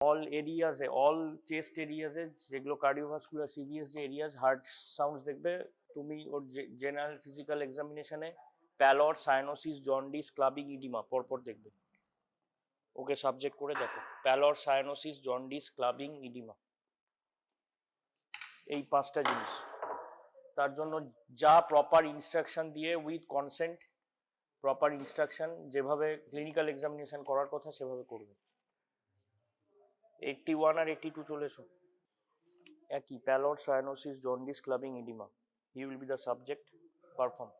all areas, all chest areas যেগুলো cardiovascular CVS যে areas heart sounds দেখবে তুমি ওর জেনারেল ফিজিক্যাল এক্সামিনেশনে pallor, cyanosis, jaundice, clubbing, edema পরপর দেখবে। ওকে সাবজেক্ট করে দেখো pallor, cyanosis, jaundice, clubbing, edema, এই পাঁচটা জিনিস। তার জন্য যা প্রপার ইনস্ট্রাকশন দিয়ে উইথ কনসেন্ট, প্রপার ইনস্ট্রাকশন যেভাবে ক্লিনিক্যাল এক্সামিনেশন করার কথা সেভাবে করবে। 81 আর 82 চলে এসো। একই pallor, cyanosis, jaundice, clubbing, edema. He will be the subject, perform.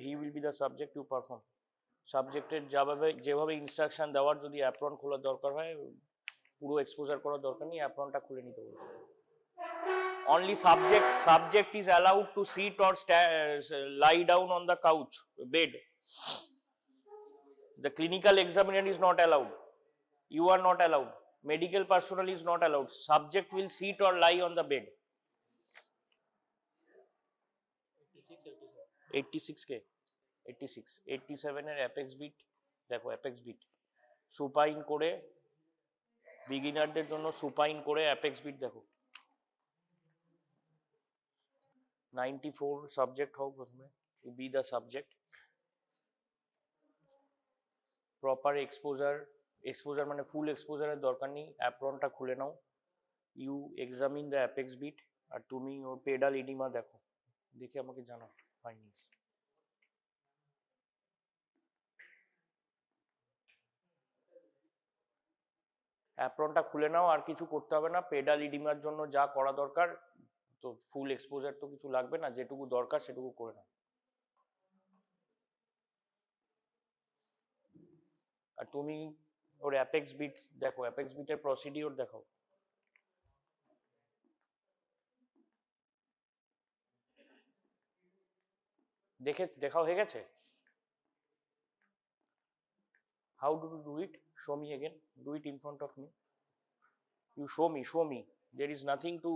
He will be the subject, you perform. সাবজেক্টের যেভাবে ইনস্ট্রাকশন দেওয়ার, যদি অ্যাপ্রন খোলার দরকার হয়, পুরো এক্সপোজার করার দরকার নেই, অ্যাপ্রনটা খুলে নিতে বলবে। Only subject is allowed to sit or lie down on the couch, bed. The clinical examiner is not allowed. You are not allowed. Medical personnel is not allowed. Subject will sit or lie on the bed. 86 কে 86 87 এর apex bit দেখো, apex bit supine করে, বিগিনারদের জন্য supine করে apex bit দেখো। 94 subject হও প্রথমে, be the subject. Proper exposure মানে full এক্সপোজারের দরকার নেই, অ্যাপ্রনটা খুলে নাও। You examine the apex beat, আর তুমি ওর পেডাল ইডিমা দেখো, দেখে আমাকে জানাও ফাইন্ডিংস। অ্যাপ্রনটা খুলে নাও, আর কিছু করতে হবে না। পেডাল ইডিমার জন্য যা করা দরকার, তো ফুল এক্সপোজার তো কিছু লাগবে না, যেটুকু দরকার সেটুকু করে নাও। আর তুমি ওর অ্যাপেক্স বিট দেখো, অ্যাপেক্স বিটের প্রসিডিওর দেখো। দেখা হয়ে গেছে? How do you do it? Show me again. Do it in front of me. You show me. There is nothing to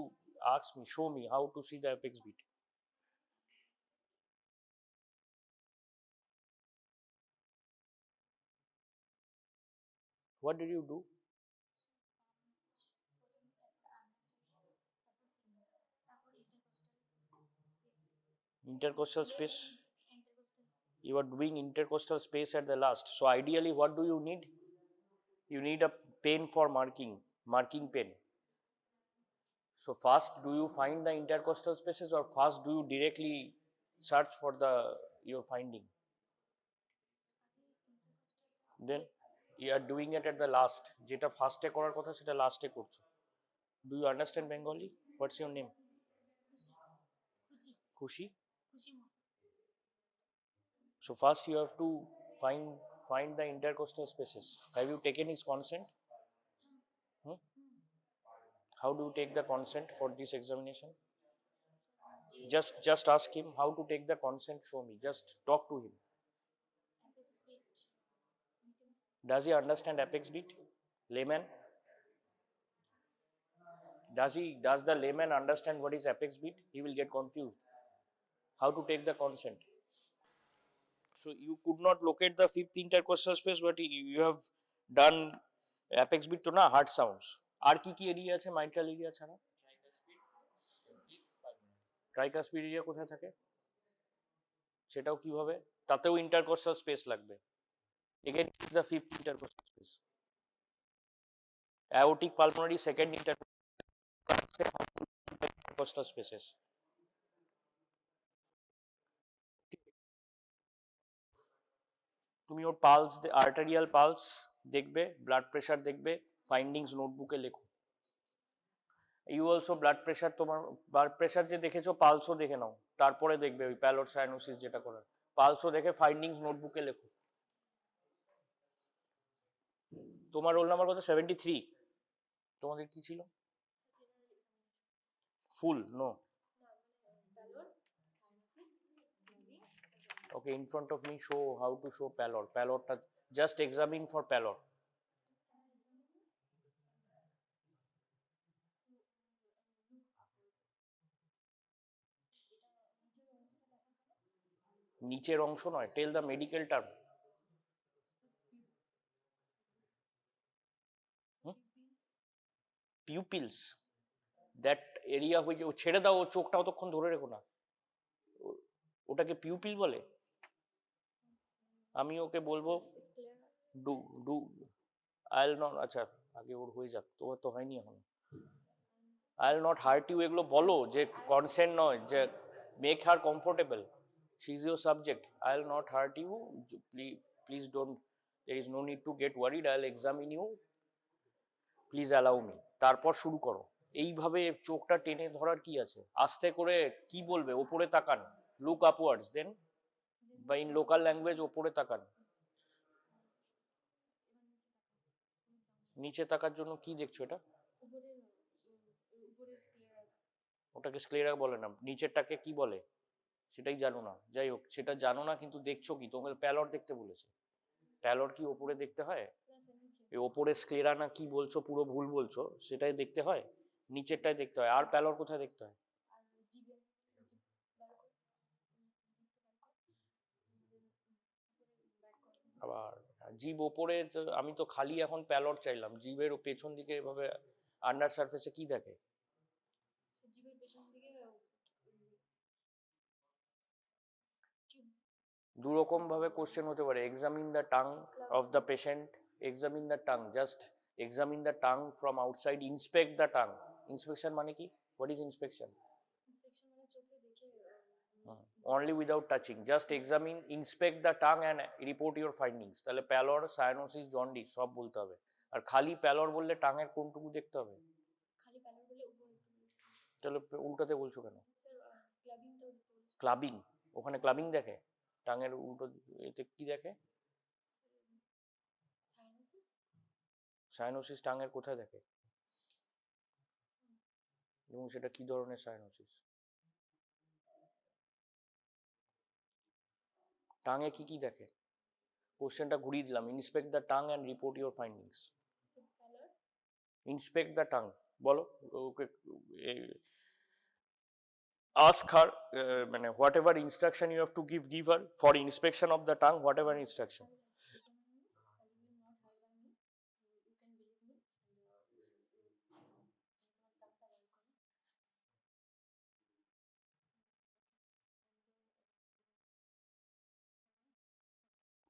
ask me. Show me how to see the apex beat. What did you do? Intercostal space. You are doing intercostal space at the last. So ideally, what do you need? You need a pen for marking pen. So first, do you find the intercostal spaces, or first do you directly search for your finding? Then you are doing it at the last. যেটা ফার্স্টে করার কথা সেটা লাস্টে করছো। Do you understand Bengali? What's your name? Khushi. So first you have to find the intercostal spaces. Have you taken his consent? How do you take the consent for this examination? Just ask him how to take the consent. Show me. Just talk to him. Does he understand apex beat? Layman? Does the layman understand what is apex beat? He will get confused. How to take the consent? So you could not locate the fifth intercostal space, but you have done apex beat to na heart sounds. আর কি area আছে mitral area ছাড়া? Tricuspid area কোথায় থাকে সেটাও কিভাবে? তাতেও intercostal space লাগবে। Again, it is the fifth intercostal space. Aortic pulmonary second intercostal spaces. তুমি ওর পালস, আর্টেরিয়াল পালস দেখবে, ব্লাড প্রেশার দেখবে, ফাইন্ডিংস নোটবুকে লেখো। ইউ অলসো ব্লাড প্রেশার, তোমার ব্লাড প্রেশার যে দেখেছো পালসও দেখে নাও, তারপরে দেখবে ওই প্যালোর সাইনোসিস যেটা করার, পালসও দেখে ফাইন্ডিংস নোটবুকে লেখো। তোমার রোল নাম্বার কত? 73। তোমাদের কি ছিল? ফুল? No. Okay, in front of me, show how to show pallor. Pallor, just examine for pallor. নিচের অংশ নয়, tell the medical term. Pupils, that area হয়ে ছেড়ে দাও, ও চোখটা অতক্ষণ ধরে রেখো না, ওটাকে পিউপিল বলে। আমি ওকে বলবো ডু ডু আইল নট, আচ্ছা আগে ওর হয়ে যাক, তোমার তো হয়নি এখন। আইল নট হার্ট ইউ, এগুলো বলো, যে কনসেন্ট নয়, যে make her comfortable, she is your subject. I'll not hurt you, please don't, there is no need to get worried, I'll examine you, please allow me. তারপর শুরু করো। এইভাবে চোখটা টেনে ধরার কি আছে, আস্তে করে কি বলবে, ওপরে তাকান, লুক আপওয়ার্ডস, দেন বা ইন লোকাল ল্যাঙ্গুয়েজ ওপরে তাকান। নিচে তাকার জন্য কি দেখছো এটা? ওটাকে স্ক্লেরা বলে না, নিচেরটাকে কি বলে সেটাই জানো না। যাই হোক, সেটা জানো না কিন্তু দেখছো কি, তোমাকে প্যালর দেখতে বলেছে। প্যালর কি ওপরে দেখতে হয়? এই ওপরে স্ক্লেরা না কি বলছো, পুরো ভুল বলছো, সেটাই দেখতে হয়, নিচেরটাই দেখতে হয়। আর প্যালর কোথায় দেখতে হয়? আবার জিভ ওপরে, আমি তো খালি এখন প্যালর চাইলাম, জিভের পেছন দিকে এভাবে আন্ডার সারফেসে কি দেখে? দুরকম ভাবে কোশ্চেন হতে পারে, examine the tongue of the patient, examine the tongue, just examine the tongue from outside, inspect the tongue. Inspection মানে কি? What is inspection? Only without touching, just examine, inspect the tongue and report your findings. তাহলে প্যালর, cyanosis, jaundice সব বলতে হবে। আর খালি প্যালর বললে টাঙের কোনটুকু দেখতে হবে? তাহলে উল্টোতে বলছো কেন? ক্লাবিং, ওখানে ক্লাবিং দেখে? টাঙের উল্টো এতে কি দেখে? সায়ানোসিস টাঙের কোথায় দেখে, এবং সেটা কি ধরনের সায়ানোসিস? টাঙে কি কি দেখে? কোশ্চেনটা ঘুরিয়ে দিলাম, inspect the tongue and report your findings. Inspect the tongue, বলো ওকে, ask her, মানে whatever instruction you have to give her for inspection of the tongue, whatever instruction.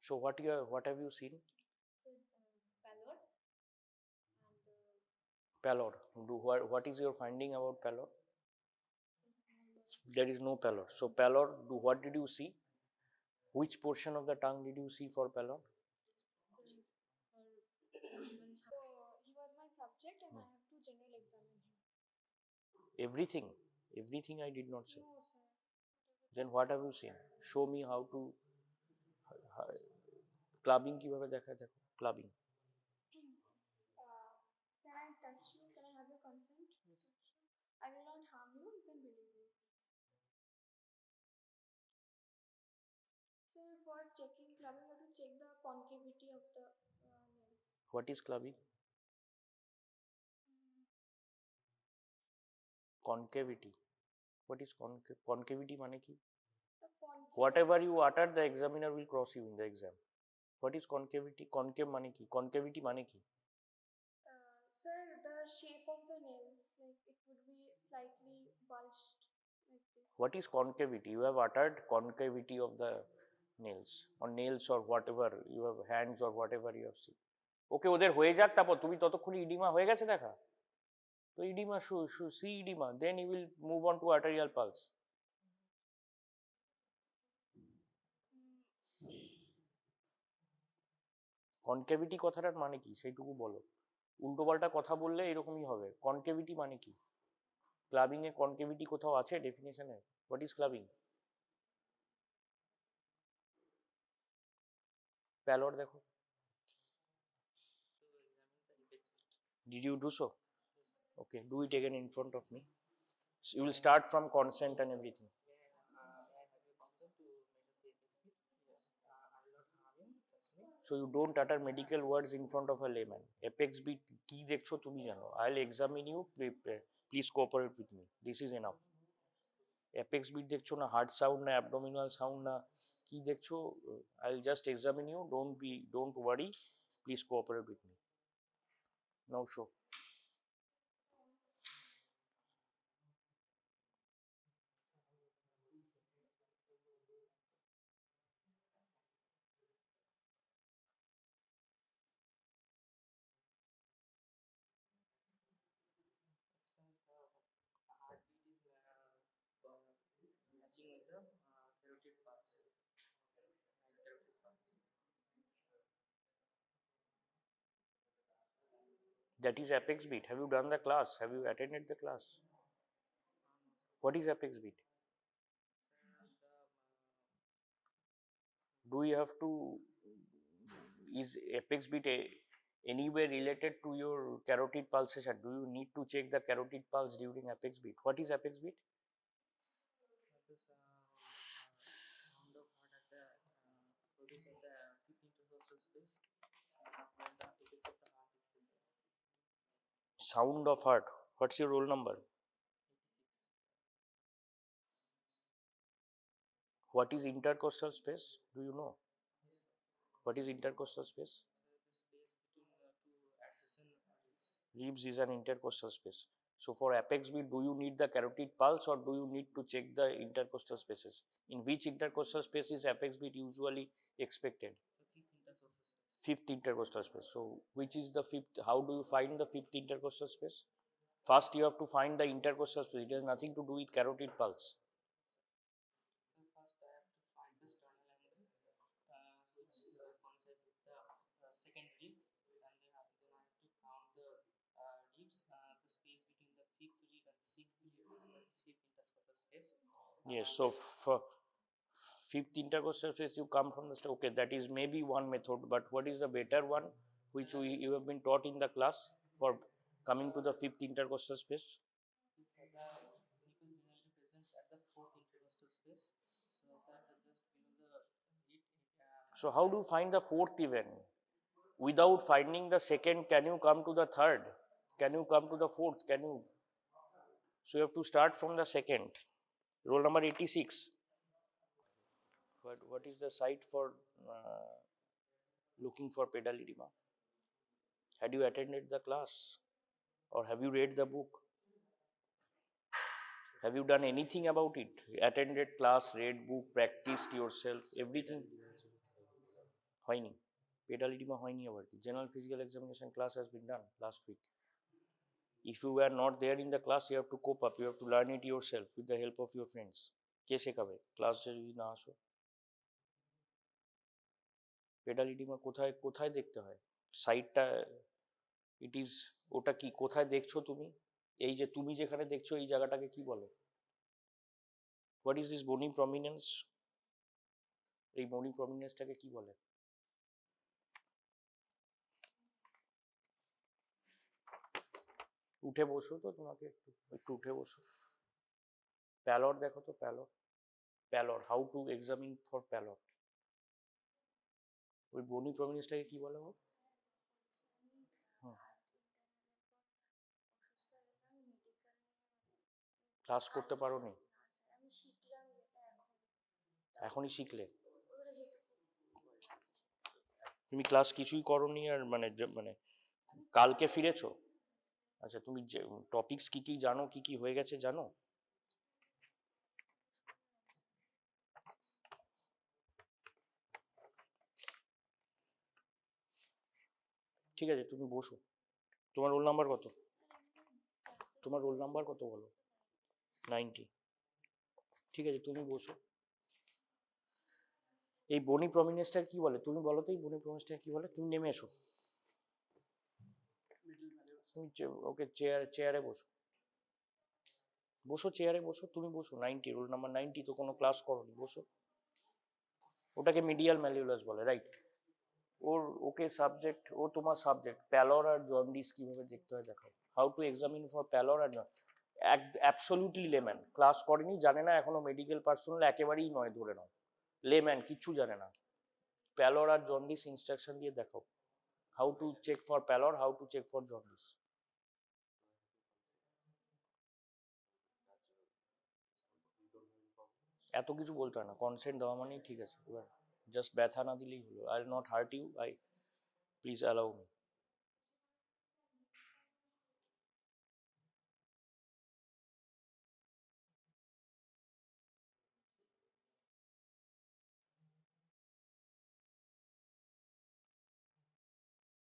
So what have you seen? Pallor. What is your finding about pallor? There is no pallor. So pallor, what did you see? Which portion of the tongue did you see for pallor? Everything. Everything I did not say. Then what have you seen? Show me how to. Clubbing কিভাবে দেখায়, দেখো clubbing. Can I touch you? Can I have your consent? I will not harm you. You can believe me. So for checking clubbing, we have to check the concavity of the nails. What is clubbing? Concavity. What is concavity মানে কি? Whatever you utter, the examiner will cross you in the exam. What is concavity? Concave মানে কি? Concavity মানে কি? Sir, the shape of the nails, like it would be slightly bulged like this. What is concavity? You have uttered concavity of the nails, or nails, or whatever you have, hands or whatever you have seen. ওকে, ওদের হয়ে যাক, তারপর তুমি ততক্ষণে edema হয়ে গেছে দেখা, তো oedema see oedema, then you will move on to arterial pulse. Concavity কথাটার মানে কি সেইটুকু বলো, উল্টোপাল্টা কথা বললে এরকমই হবে। কনকেভিটি মানে কি? ক্লাবিং এ কনকেভিটি কোথাও আছে ডেফিনেশনে? What is clubbing? প্যালর দেখো। Did you do so? Okay, do it again in front of me. So you will start from consent and everything. So you don't utter medical words in front of a layman. Apex beat কি দেখছো তুমি জানো, I'll examine you, please cooperate with me, this is enough. Apex beat দেখছো না, heart sound না, abdominal sound না, কি দেখছো? I'll just examine you, don't worry, please cooperate with me. Now show. That is apex beat. Have you done the class? Have you attended the class? What is apex beat? Do you have to, is apex beat anywhere related to your carotid pulsation? Do you need to check the carotid pulse during apex beat? What is apex beat? Sound of heart. What's your roll number? What is intercostal space? Do you know? What is intercostal space? Ribs is an intercostal space. So for apex beat, do you need the carotid pulse or do you need to check the intercostal spaces? In which intercostal space is apex beat usually expected? Fifth intercostal space. So which is the fifth? How do you find the fifth intercostal space? First you have to find the intercostal space. It has nothing to do with carotid pulse. Yes, so for fifth intercostal space you come from the okay, that is maybe one method, but what is the better one which you have been taught in the class for coming to the fifth intercostal space? So how do you find the fourth even? Without finding the second, can you come to the third? Can you come to the fourth? Can you? So you have to start from the second. Roll number 86. What is the site for looking for pedal edema? Had you attended the class or have you read the book? Have you done anything about it? Attended class, read book, practiced yourself, everything? হয়নি pedal edema হয়নি আবার কি general physical examination class has been done last week. If you were not there in the class, you have to cope up, you have to learn it yourself with the help of your friends. কে শেখাবে ক্লাসে যদি না আসো? Pedal edema কোথায় কোথায় দেখতে হয়? সাইডটা ইট ইজ, ওটা কি কোথায় দেখছো তুমি? এই যে তুমি যেখানে দেখছো এই জায়গাটাকে কি বলে? What is this bony prominence? এই বোনি প্রমিনেন্সটাকে কি বলে? উঠে বসো তো, তোমাকে একটু একটু উঠে বসো। প্যালর দেখো তো, প্যালর, প্যালর, হাউ টু এক্সামিন ফর প্যালর। ওই বনি প্রমিনেন্সটাকে কি বলে? ক্লাস করতে পারো নি? এখনই শিখলে? তুমি ক্লাস কিছুই করোনি আর মানে মানে কালকে ফিরেছো? আচ্ছা, তুমি টপিকস কি কি জানো, কি কি হয়ে গেছে জানো? ঠিক আছে, তুমি বসো। তোমার রোল নাম্বার কত? তোমার রোল নাম্বার কত বলো? 90। ঠিক আছে, তুমি বসো। এই বনি প্রমিনেন্সটা কি বলে তুমি বলো তো, এই বনি প্রমিনেন্সটা কি বলে? তুমি নেমে এসো, তুমি ওকে চেয়ারে বসো, বসো চেয়ারে বসো, তুমি বসো। 90, রোল নাম্বার 90, তো কোনো ক্লাস করোনি, বসো। ওটাকে মিডিয়াল ম্যালিউলাস বলে, রাইট? ওর ওকে সাবজেক্ট, ও তোমার সাবজেক্ট প্যালর আর জন্ডিস কিভাবে দেখতে হয় দেখাও। How to examine for pallor আর অ্যাবসলিউটলি লেম্যান, ক্লাস করেনি, জানে না এখনো, মেডিকেল পার্সোনাল একেবারেই নয়, ধরে নাও লেম্যান, কিচ্ছু জানে না। প্যালর আর জন্ডিস ইনস্ট্রাকশন দিয়ে দেখাও। How to check for pallor, how to check for jaundice. এত কিছু বলতে হয় না, কনসেন্ট দেওয়া মানেই ঠিক আছে। এবার জাস্ট ব্যথা না দিলেই হলো। I will not hurt you, I please allow me.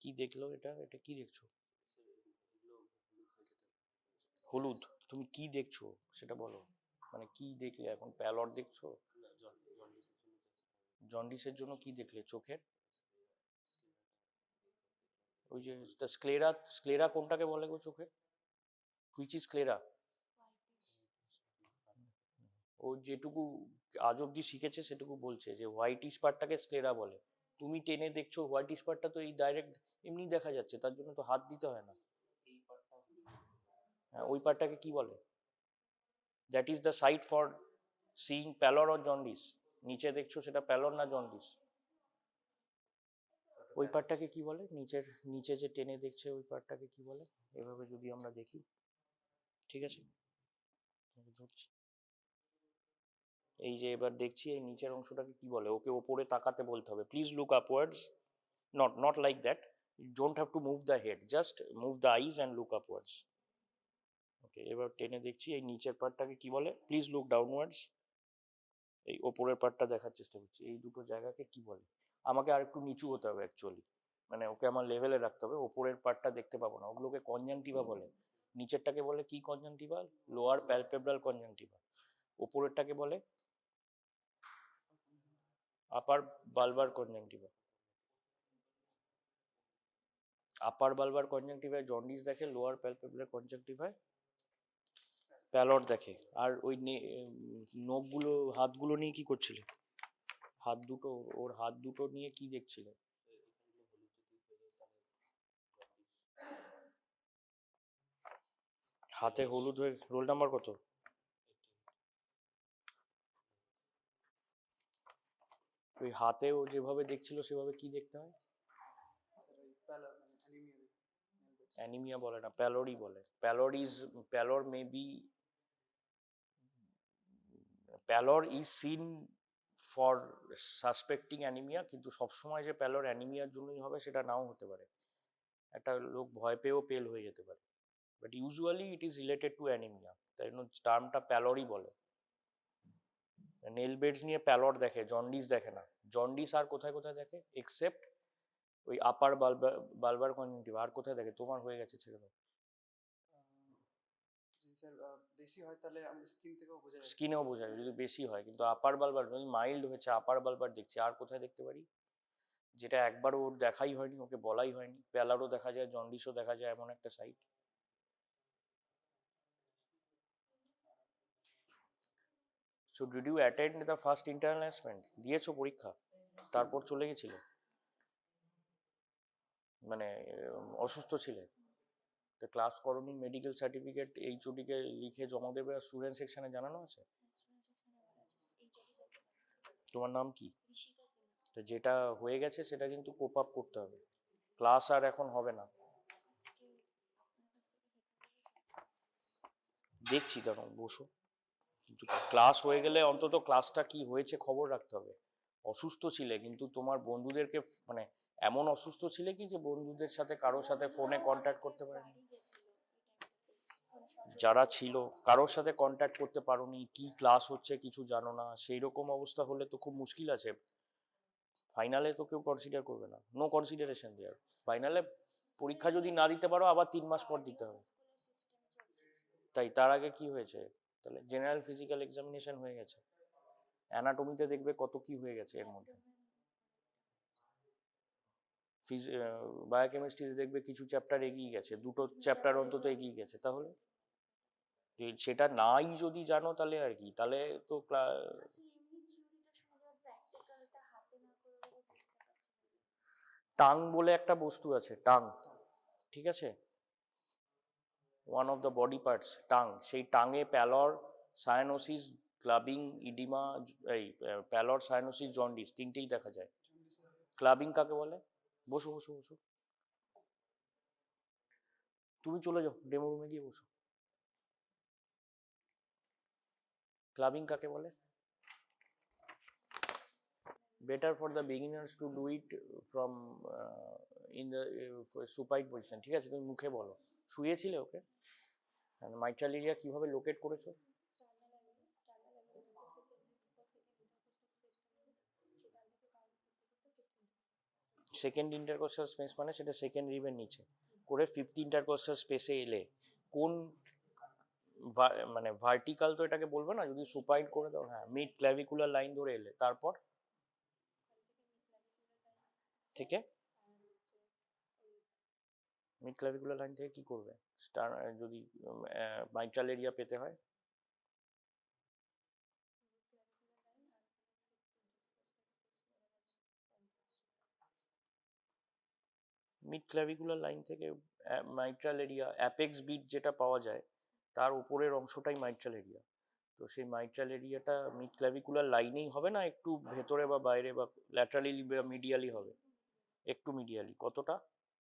কি দেখলো এটা? এটা কি দেখছো? হলুদ? তুমি কি দেখছো সেটা বলো, মানে কি দেখলে? এখন প্যালর দেখছো? জন্ডিসের জন্য কি দেখলে চোখের? ওই যে স্ক্লেরা, স্ক্লেরা কোনটাকে বলে গো চোখে? Which is sclera? ও যেটুকু আজ অব্দি শিখেছে সেটুকু বলছে যে হোয়াইট স্পটটাকে স্ক্লেরা বলে। তুমি টেনে দেখছো হোয়াইট স্পটটা তো এই ডাইরেক্ট এমনি দেখা যাচ্ছে, তার জন্য তো হাত দিতে হয় না। হ্যাঁ, ওই পার্টটাকে কি বলে? That is the site for seeing pallor or jaundice. নিচে দেখছো সেটা প্যালর না জন্ডিস? ওই পার্টটাকে কি বলে? নিচের নিচে যে টেনে দেখছে ওই পার্টটাকে কি বলে? এভাবে যদি আমরা দেখি, ঠিক আছে, ধরছি, এই যে এবার দেখছি এই নিচের অংশটাকে কি বলে, ওকে ওপরে তাকাতে বলতে হবে, please look upwards, not like that, you don't have to move the head, just move the eyes and look upwards. ওকে, এবার টেনে দেখছি এই নিচের পার্টটাকে কি বলে, প্লিজ লুক ডাউনওয়ার্ডস। এই ওপরের পার্টটা দেখার চেষ্টা করছি, এই দুটো জায়গাকে কি বলে? আমাকে আর একটু নিচু হতে হবে অ্যাকচুয়ালি, মানে ওকে আমার লেভেলে রাখতে হবে, ওপরের পার্টটা দেখতে পাবো না, ওগুলোকে কনজাংটিভা বলে। নিচেরটাকে বলে কি কনজাংটিভা? Lower palpebral conjunctiva. ওপরেরটাকে বলে upper bulbar conjunctiva. Upper bulbar কনজাংটিভায় জন্ডিস দেখে, লোয়ার প্যালপেব্রাল কনজাংটিভায় প্যালর দেখে। আর ওই নখগুলো, হাতগুলো নিয়ে কি করছিলে? হাত দুটো, ওর হাত দুটো নিয়ে কি দেখছিলে? হাতে হলুদ হয়ে, রোল নাম্বার কত? ওই হাতে ও যেভাবে দেখছিল সেভাবে কি দেখতে হয়? অ্যানিমিয়া বলে না, প্যালোরই বলে। Pallor may be, pallor is seen for suspecting anaemia, কিন্তু সবসময় যে প্যালোর অ্যানিমিয়ার জন্যই হবে সেটা নাও হতে পারে, একটা লোক ভয় পেয়েও পেল হয়ে যেতে পারে, but usually it is related to anaemia, তাই জন্য টার্মটা প্যালোরই বলে। নেল বেডস নিয়ে প্যালর দেখে, জন্ডিস দেখে না। জন্ডিস আর কোথায় কোথায় দেখে এক্সেপ্ট ওই আপার বালবার কনজাংটিভা, আর কোথায় দেখে? তোমার হয়ে গেছে, ছেড়ে দাও। স্যার বেশি হয় তাহলে আমি স্কিন থেকেও বোঝা যায়। স্কিনেও বোঝা যায় যদি বেশি হয়, কিন্তু আপার বালবার যদি মাইল্ড হয়েছে আপার বালবার দেখছি। আর কোথায় দেখতে পারি? যেটা একবার ওর দেখাই হয়নি, ওকে বলাই হয়নি, প্যালারও দেখা যায়, জন্ডিসও দেখা যায়, এমন একটা site. So did you attend the first internal assessment? দিয়েছো পরীক্ষা, তারপর চলে গেছিলে, মানে অসুস্থ ছিলে, তো ক্লাস করনি, মেডিকেল সার্টিফিকেট এইচওডিকে লিখে জমা দেবে, আর স্টুডেন্ট সেকশনে জানানো আছে। তোমার নাম কি? তো যেটা হয়ে গেছে সেটা কিন্তু কোপ আপ করতে হবে, ক্লাস আর এখন হবে না। দেখছি, দাঁড়াও বসো, কিন্তু ক্লাস হয়ে গেলে অন্তত ক্লাসটা কি হয়েছে খবর রাখতে হবে। অসুস্থ ছিলে কিন্তু তোমার বন্ধুদেরকে, মানে এমন অসুস্থ ছিলে কি যে বন্ধুদের সাথে কারোর সাথে ফোনে কন্ট্যাক্ট করতে পারেনি? যারা ছিল কারোর সাথে কন্ট্যাক্ট করতে পারোনি, কি ক্লাস হচ্ছে কিছু জানো না, সেই রকম অবস্থা হলে তো খুব মুশকিল আছে। ফাইনালে তো কেউ কনসিডার করবে না, নো কনসিডারেশন দেয়ার। ফাইনালে পরীক্ষা যদি না দিতে পারো আবার 3 মাস পর দিতে হবে। তাই তার আগে কি হয়েছে? তাহলে জেনারেল ফিজিক্যাল এক্সামিনেশন হয়ে গেছে, অ্যানাটমিতে দেখবে কত কি হয়ে গেছে এর মধ্যে, বায়োকেমিস্ট্রিতে দেখবে কিছু চ্যাপ্টার এগিয়ে গেছে, দুটো চ্যাপ্টার অন্তত এগিয়ে গেছে। তাহলে সেটা নাই যদি জানো তাহলে আর কি, তাহলে তো টাং বলে একটা বস্তু আছে, টাং, ঠিক আছে, one of the body parts tongue, সেই টাঙে প্যালর, সায়ানোসিস, ক্লাবিং, ইডিমা, এই প্যালর, সায়ানোসিস, জন্ডিস তিনটেই দেখা যায়। ক্লাবিং কাকে বলে? বসো বসো বসো, তুমি চলে যাও ডেমো রুমে গিয়ে বসো। ক্লাবিং কাকে বলে? Better for the beginners to do it from in the supine position, ঠিক আছে, তুমি মুখে বলো। শুয়েছিলে ওকে? মাইট্রাল এরিয়া কিভাবে লোকেট করেছো? সেকেন্ড ইন্টারকোস্টাল স্পেস মানে সেটা সেকেন্ড রিবের নিচে করে ফিফথ ইন্টারকোস্টাল স্পেসে এলে কোন, মানে ভার্টিক্যাল তো এটাকে বলবো না, যদি সুপাইন করে দাও, হ্যাঁ, মিড ক্ল্যাভিকুলার লাইন ধরে এলে, তারপর থেকে মিড ক্লাভিকুলার লাইন থেকে কি করবে যদি মাইট্রাল এরিয়া পেতে হয়? মিড ক্লাভিকুলার লাইন থেকে মাইট্রাল এরিয়া অ্যাপেক্স বিট যেটা পাওয়া যায় তার উপরের অংশটাই মাইট্রাল এরিয়া। তো সেই মাইট্রাল এরিয়াটা মিড ক্লাভিকুলার লাইনেই হবে না একটু ভেতরে বা বাইরে বা ল্যাটারালি বা মিডিয়ালি হবে? একটু মিডিয়ালি। কতটা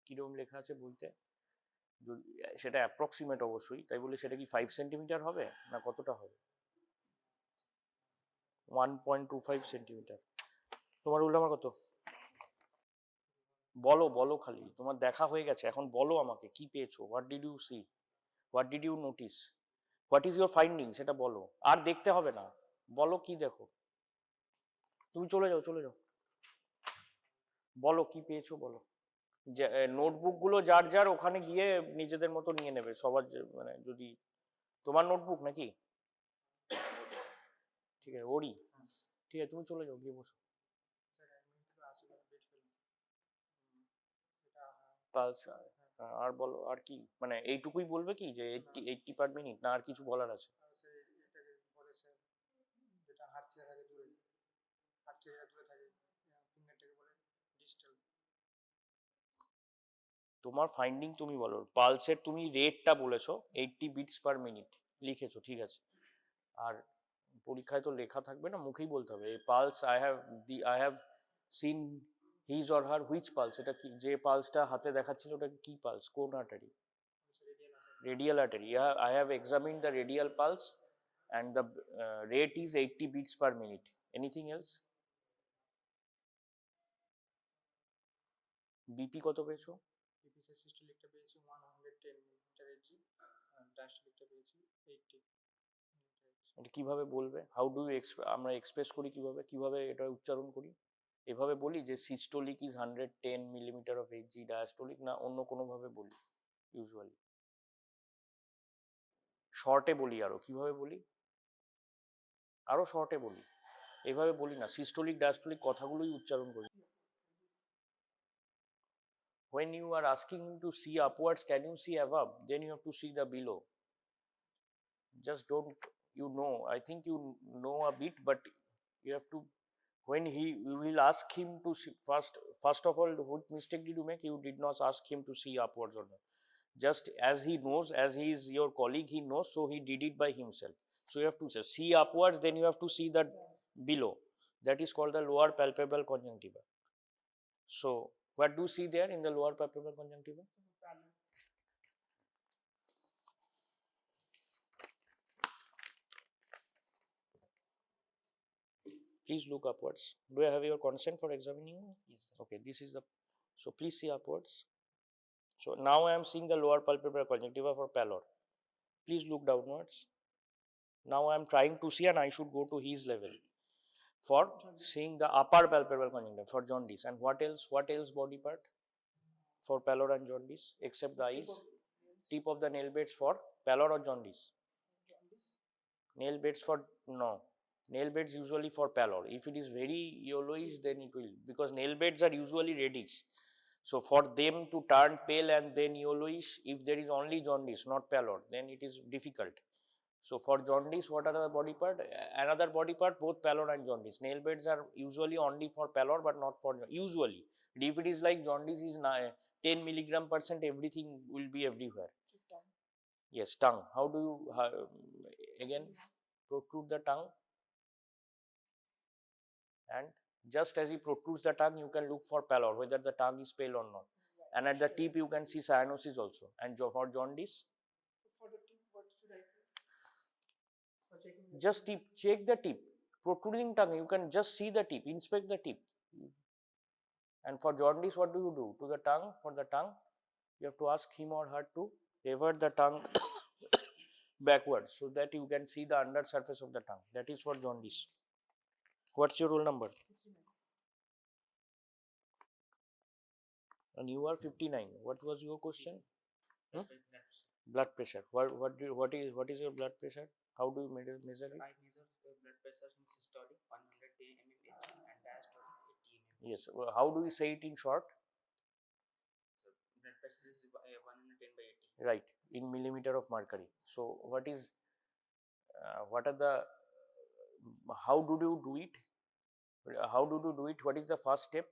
কিরকম লেখা আছে বলতে? যদি সেটা অ্যাপ্রক্সিমেট অবশ্যই, তাই বলে সেটা কি 5 সেন্টিমিটার হবে না কতটা হবে? 1.25 সেন্টিমিটার। তোমার রোল নাম্বার কত? বলো বলো, খালি তোমার দেখা হয়ে গেছে, এখন বলো আমাকে কি পেয়েছো, what did you see, what did you notice, what is your finding, সেটা বলো। আর দেখতে হবে না, বলো কি দেখো। তুমি চলে যাও চলে যাও, বলো কি পেয়েছো বলো। নোটবুক গুলো যার যার ওখানে গিয়ে নিজেদের মতো নিয়ে নেবে সবার, মানে যদি তোমার নোটবুক নাকি, ঠিক আছে ওরই, ঠিক আছে তুমি চলে যাও গিয়ে বসো। পালস, আর বলো আর কি, মানে এইটুকুই বলবে কি যে 80 পার মিনিট, না আর কিছু বলার আছে? তোমার ফাইন্ডিং তুমি বলো, পালসের তুমি রেটটা বলেছো 80 বিটস পার মিনিট লিখেছো, ঠিক আছে। আর পরীক্ষায় তো লেখা থাকবে না, মুখেই বলতে হবে pulse I have seen his or her which pulse, এটা কি যে পালসটা হাতে দেখাচ্ছিল ওটা কি পালস, কোন artery? Radial artery. Yeah, I have examined the radial pulse and the rate is 80 beats per minute. Anything else? BP কত পেয়েছো? সিস্টোলিকটা পেয়েছি 110 মিটার এজি, ডায়াস্টোলিকটা পেয়েছি 80। এটা কিভাবে বলবে? হাউ ডু আমরা এক্সপ্রেস করি কিভাবে, কিভাবে এটা উচ্চারণ করি? এভাবে বলি যে systolic is 110 millimetre of AG, diastolic, না অন্য কোনোভাবে বলি ইউজুয়ালি? শর্টে বলি, আরো কিভাবে বলি, আরো শর্টে বলি, এভাবে বলি না, সিস্টোলিক ডায়াস্টোলিক কথাগুলোই উচ্চারণ করি। When you are asking him to see upwards, can you see above? Then you have to see the below. Just don't, I think you know a bit, but you have to, when you will ask him to see, first of all, what mistake did you make? You did not ask him to see upwards or not. Just as he knows, as he is your colleague, he knows, so he did it by himself. So you have to say, see upwards, then you have to see that below. That is called the lower palpebral conjunctiva. So what do you see there in the lower palpebral conjunctiva? Please look upwards. Do I have your consent for examining you? Yes, sir. Okay, this is the, so please see upwards. So now I am seeing the lower palpebral conjunctiva for pallor. Please look downwards. Now I am trying to see, and I should go to his level for seeing the upper palpebral conjunctiva for jaundice. And what else? What else body part for pallor and jaundice except the eyes? Tip of the nail beds for pallor or jaundice? Nail beds for, no. Nail beds usually for pallor. If it is very yellowish, then it will, because nail beds are usually reddish. So for them to turn pale and then yellowish, if there is only jaundice, not pallor, then it is difficult. So for jaundice, what are the body part? Another body part, both pallor and jaundice. Nail beds are usually only for pallor, but not for usually. If it is like jaundice is 10 milligram %, everything will be everywhere. Yes, tongue. How do you again protrude the tongue? And just as he protrudes the tongue, you can look for pallor, whether the tongue is pale or not. And at the tip, you can see cyanosis also. And for jaundice, For the tip, what should I say? For checking the just tip, check the tip. Protruding tongue, you can just see the tip, inspect the tip. And for jaundice, what do you do? To the tongue, for the tongue, you have to ask him or her to revert the tongue backwards so that you can see the under surface of the tongue. That is for jaundice. What's your roll number? 69. And you are 59. What was your question? Blood pressure. What is your blood pressure? How do you measure it? I measure blood pressure in systolic 110 mmHg and diastolic 80 mmHg. Yes. How do we say it in short? So blood pressure is 110 right, in millimeter of mercury. So what are the, how do you do it? How do you do it? What is the first step?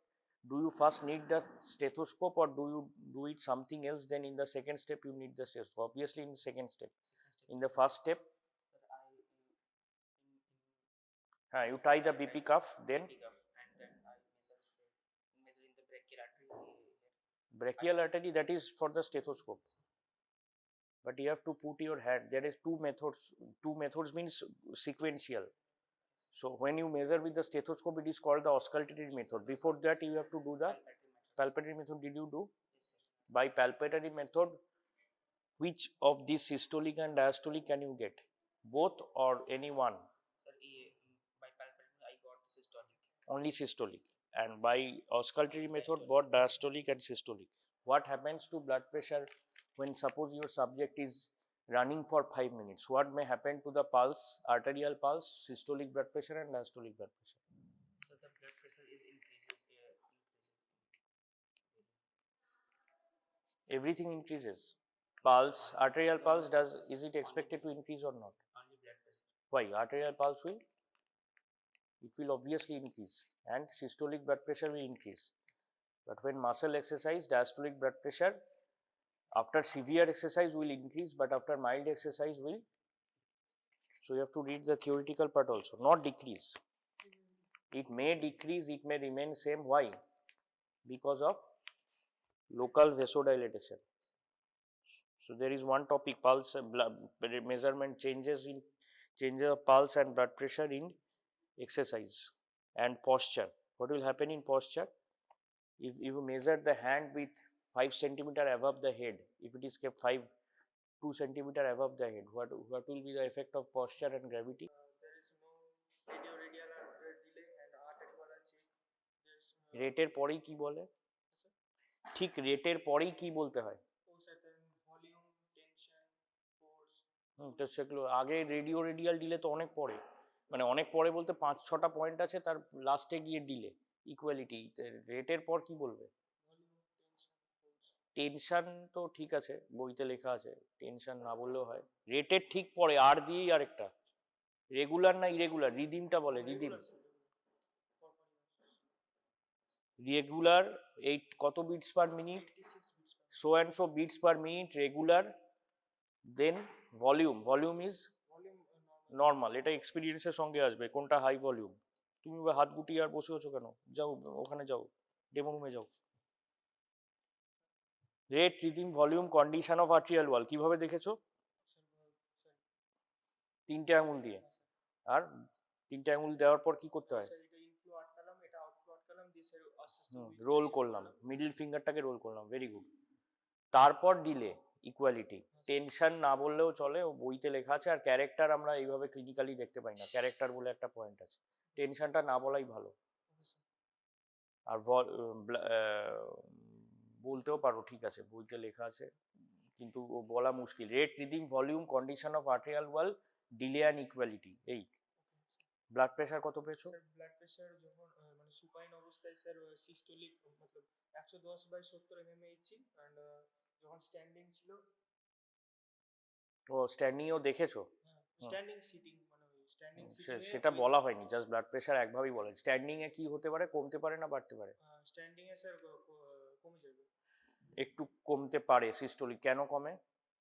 Do you first need the stethoscope, or do you do it something else? Then in the second step you need the stethoscope. Obviously in the second step. In the first step, you tie the BP cuff, then big of, and then I measure in the brachial artery here. brachial artery, that is for the stethoscope. But you have to put your hand. There is two methods. Two methods means sequential. So when you measure with the stethoscope, it is called the auscultatory method. Before that, you have to do the palpatory method. Did you do? Yes, sir. By palpatory method, which of these systolic and diastolic can you get? Both or any one? Sir, by palpation I got systolic. Only systolic. And by auscultatory method, both diastolic and systolic. What happens to blood pressure when suppose your subject is running for 5 minutes? What may happen to the pulse, arterial pulse, systolic blood pressure and diastolic blood pressure? So the blood pressure is increases. Everything increases. Pulse, arterial pulse, is it expected to increase or not? Only blood pressure. Why? Arterial pulse will? It will obviously increase, and systolic blood pressure will increase. But when muscle exercise, diastolic blood pressure after severe exercise will increase, but after mild exercise will. So you have to read the theoretical part also, not decrease. It may decrease, it may remain same. Why? Because of local vasodilatation. So there is one topic, pulse blood measurement, changes of pulse and blood pressure in exercise, and posture. What will happen in posture? If you measure the hand with 5 centimeter above the head, if it is kept 2 centimeter above the head, what will be the effect of posture and gravity? There is no radial delay and artery wala check. There is রেটের পরেই কি বলে? ঠিক রেটের পরেই কি বলতে হয়? certain volume, tension, force. তো সেগুলো আগে রেডিয়াল ডিলে তো অনেক পরে, মানে অনেক পরে বলতে 5-6টা পয়েন্ট আছে, তার লাস্টে গিয়ে ডিলে ইকুয়ালিটি। রেটের পর কি বলবে? টেনশন তো ঠিক আছে, বইতে লেখা আছে, টেনশন না বললেও হয়। রেটের ঠিক পরে আর দিয়েই আরেকটা, রেগুলার না ইরেগুলার, রিদিমটা বলে, রিদিম রেগুলার, এই কত beats per minute, so and so beats per minute, regular, then volume is normal. এটা এক্সপিরিয়েন্সের সঙ্গে আসবে, কোনটা হাই ভলিউম। তুমি হাত গুটিয়ে আর বসে আছো কেন? যাও ওখানে, যাও ডেমো রুমে যাও। Rate, rhythm, volume, condition of arterial wall কিভাবে দেখেছো? 3টে আঙুল দিয়ে। আর 3টে আঙুল দেওয়ার পর কি করতে হয়? রোল করলাম, মিডল ফিঙ্গারটাকে রোল করলাম, ভেরি গুড। তারপর ডিলে, ইকুয়ালিটি। টেনশন না বললেও চলে, বইতে লেখা আছে। আর ক্যারেক্টার আমরা এইভাবে ক্লিনিক্যালি দেখতে পাই না, ক্যারেক্টার বলে একটা পয়েন্ট আছে, টেনশনটা না বলাই ভালো। আর বলতেও পারো, ঠিক আছে, বইতে লেখা আছে কিন্তু বলা মুশকিল। Rate, rhythm, volume, condition of arterial wall, delay and equality. এই ব্লাড প্রেশার কত পেয়েছো? ব্লাড প্রেশার যখন মানে সুপাইন অবস্থায় স্যার সিস্টোলিক মতলব 110/70 mmHg, এন্ড যখন স্ট্যান্ডিং ছিল, ও স্ট্যান্ডিংও দেখেছো? স্ট্যান্ডিং সিটিং মানে স্ট্যান্ডিং সেটা বলা হয়নি, জাস্ট ব্লাড প্রেশার একভাবেই বলে। স্ট্যান্ডিং এ কি হতে পারে? কমতে পারে না বাড়তে পারে? স্ট্যান্ডিং এ স্যার কমে যাবে, একটু কমতে পারে সিস্টোলিক। কেন কমে?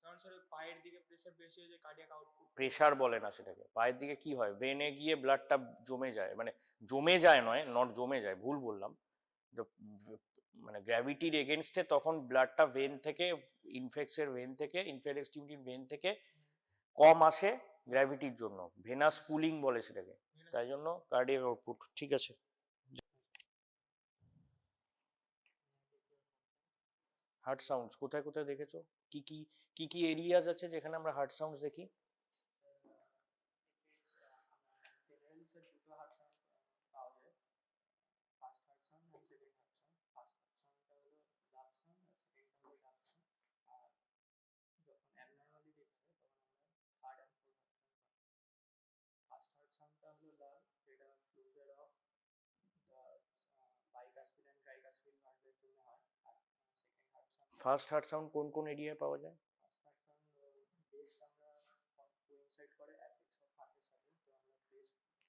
কারণ স্যার পায়ের দিকে প্রেসার বেশি হয়ে যায়, কার্ডিয়াক আউটপুট। প্রেশার বলে না সেটাকে। পায়ের দিকে কি হয়, ভেনে গিয়ে ব্লাডটা জমে যায়, মানে জমে যায় নয়, নট জমে যায়, ভুল বললাম। মানে গ্র্যাভিটির এগেনস্টে তখন ব্লাডটা ভেন থেকে, ইনফেক্সের ভেন থেকে, ইনফেরেক্সটিভিটির ভেন থেকে কম আসে গ্র্যাভিটির জন্য, ভেনাস পুলিং বলে সেটাকে, তাই জন্য কার্ডিয়াক আউটপুট। ঠিক আছে, হার্ট সাউন্ডস কোথায় কোথায় দেখেছো? কি এরিয়াজ আছে যেখানে আমরা হার্ট সাউন্ডস দেখি? ফার্স্ট হার্ট সাউন্ড কোন কোন এরিয়ায় পাওয়া যায়?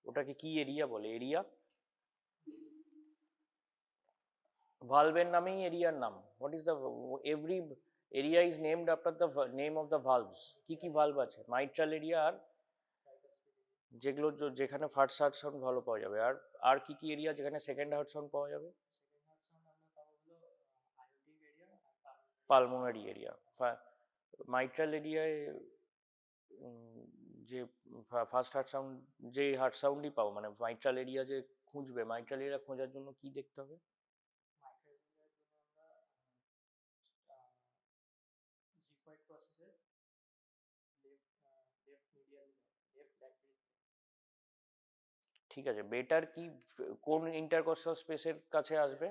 ওটাকে কি এরিয়া বলে? এরিয়া, ভালভের নামেই এরিয়ার নাম। What is the, every area is named after the name of the ভালভস। কি কি ভালভ আছে? মাইট্রাল এরিয়া, আর যেগুলো যেখানে ফার্স্ট হার্ট সাউন্ড ভালো পাওয়া যাবে, আর আর কি কি এরিয়া যেখানে সেকেন্ড হার্ট সাউন্ড পাওয়া যাবে? Pulmonary area. মাইট্রাল এরিয়ায় যে ফার্স্ট হার্ট সাউন্ড, যে হার্ট সাউন্ডই পাও, মানে মাইট্রাল এরিয়া যে খুঁজবে, মাইট্রাল এরিয়া খোঁজার জন্য কি দেখতে হবে? ঠিক আছে, বেটার কি কোন ইন্টারকস্টাল স্পেসের কাছে আসবে?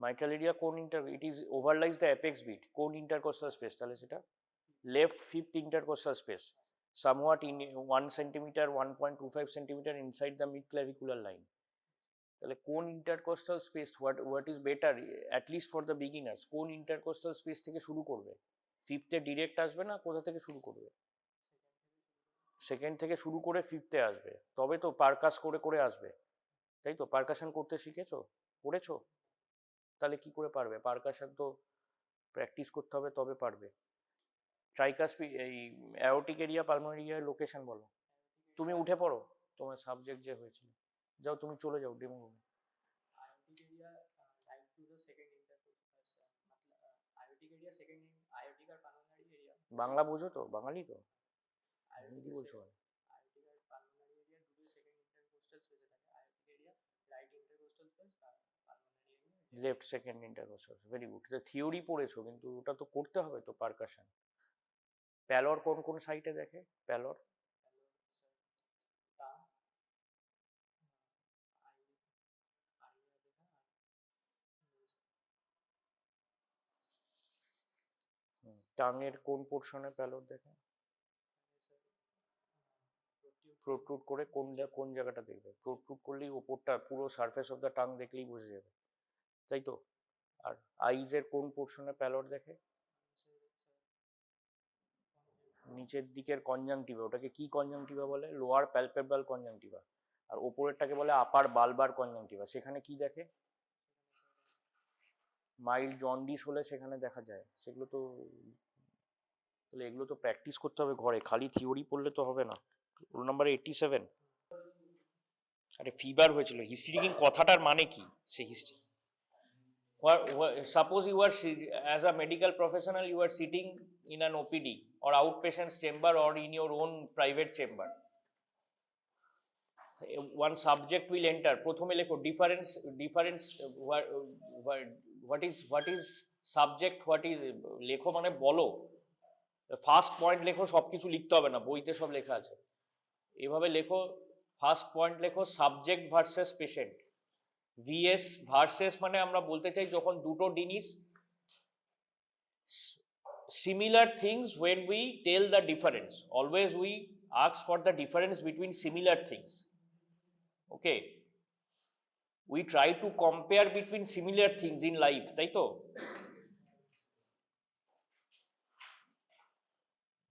মাইট্রাল এরিয়া কোন it is overlies the apex beat, কোন ইন্টারকস্টাল স্পেস তাহলে সেটা? Left fifth intercostal space, somewhat in 1 centimeter 1.25 centimeter inside the mid clavicular line. তাহলে কোন intercostal space, what is better at least for the beginners, কোন intercostal space থেকে শুরু করবে? ফিফথে direct আসবে না কোথা থেকে শুরু করবে? সেকেন্ড থেকে শুরু করে ফিফথে আসবে, তবে তো পারকাস করে করে আসবে, তাই তো? পারকাশন করতে শিখেছো, করেছো? তাহলে কি করে পারবে? পারকাশন তো প্র্যাকটিস করতে হবে তবে পারবে। ট্রাইকাসপি এই অ্যাওটিক এরিয়া পালমোনারি এরিয়ার লোকেশন বলো। তুমি উঠে পড়ো, তোমার সাবজেক্ট যে হয়েছিল, যাও তুমি চলে যাও ডেমো রুমে। বাংলা বোঝো তো? বাঙালি তো, হিন্দি বলছো? Left second intercostal, very good. Theory পড়েছো, কিন্তু ওটা তো করতে হবে তো, পারকাশন। প্যালর কোন কোন সাইটে দেখে? প্যালর টাঙের কোন পোর্শনে প্যালর দেখে? প্রোট্রুড করে কোন জায়গাটা দেখবে? প্রোট্রুড করলেই ওপরটা, পুরো সারফেস অফ দ্য টাং দেখলেই বোঝা যাবে, তাই তো? আর আইজের কোন পোর্শনে প্যালর দেখে? নিচের দিকের কনজাংটিভা, ওটাকে কি কনজাংটিভা বলে? Lower palpebral conjunctiva. আর ওপরেরটাকে বলে আপার বালবার কনজাংটিভা। সেখানে কি দেখে? মাইল্ড জন্ডিস হলে সেখানে দেখা যায়। সেগুলো তো, তাহলে এগুলো তো প্র্যাকটিস করতে হবে ঘরে, খালি থিওরি পড়লে তো হবে না। Roll number 87। আরে ফিভার হয়েছিল, হিস্ট্রি টেকিং কথাটার মানে কি? সে history, suppose you are as a medical professional, you are sitting in an OPD or outpatient's chamber or in your own private chamber. One subject will enter. প্রথমে লেখো difference, what is subject, what is, লেখো মানে বলো। First point লেখো, সব কিছু লিখতে হবে না, বইতে সব লেখা আছে। এভাবে লেখো, ফার্স্ট পয়েন্ট লেখো subject versus patient. VS versus মানে আমরা বলতে চাই যখন দুটো জিনিস similar things, when we tell the difference, always we ask for the difference between similar things. Okay, we try to compare between similar things in life, তাই তো?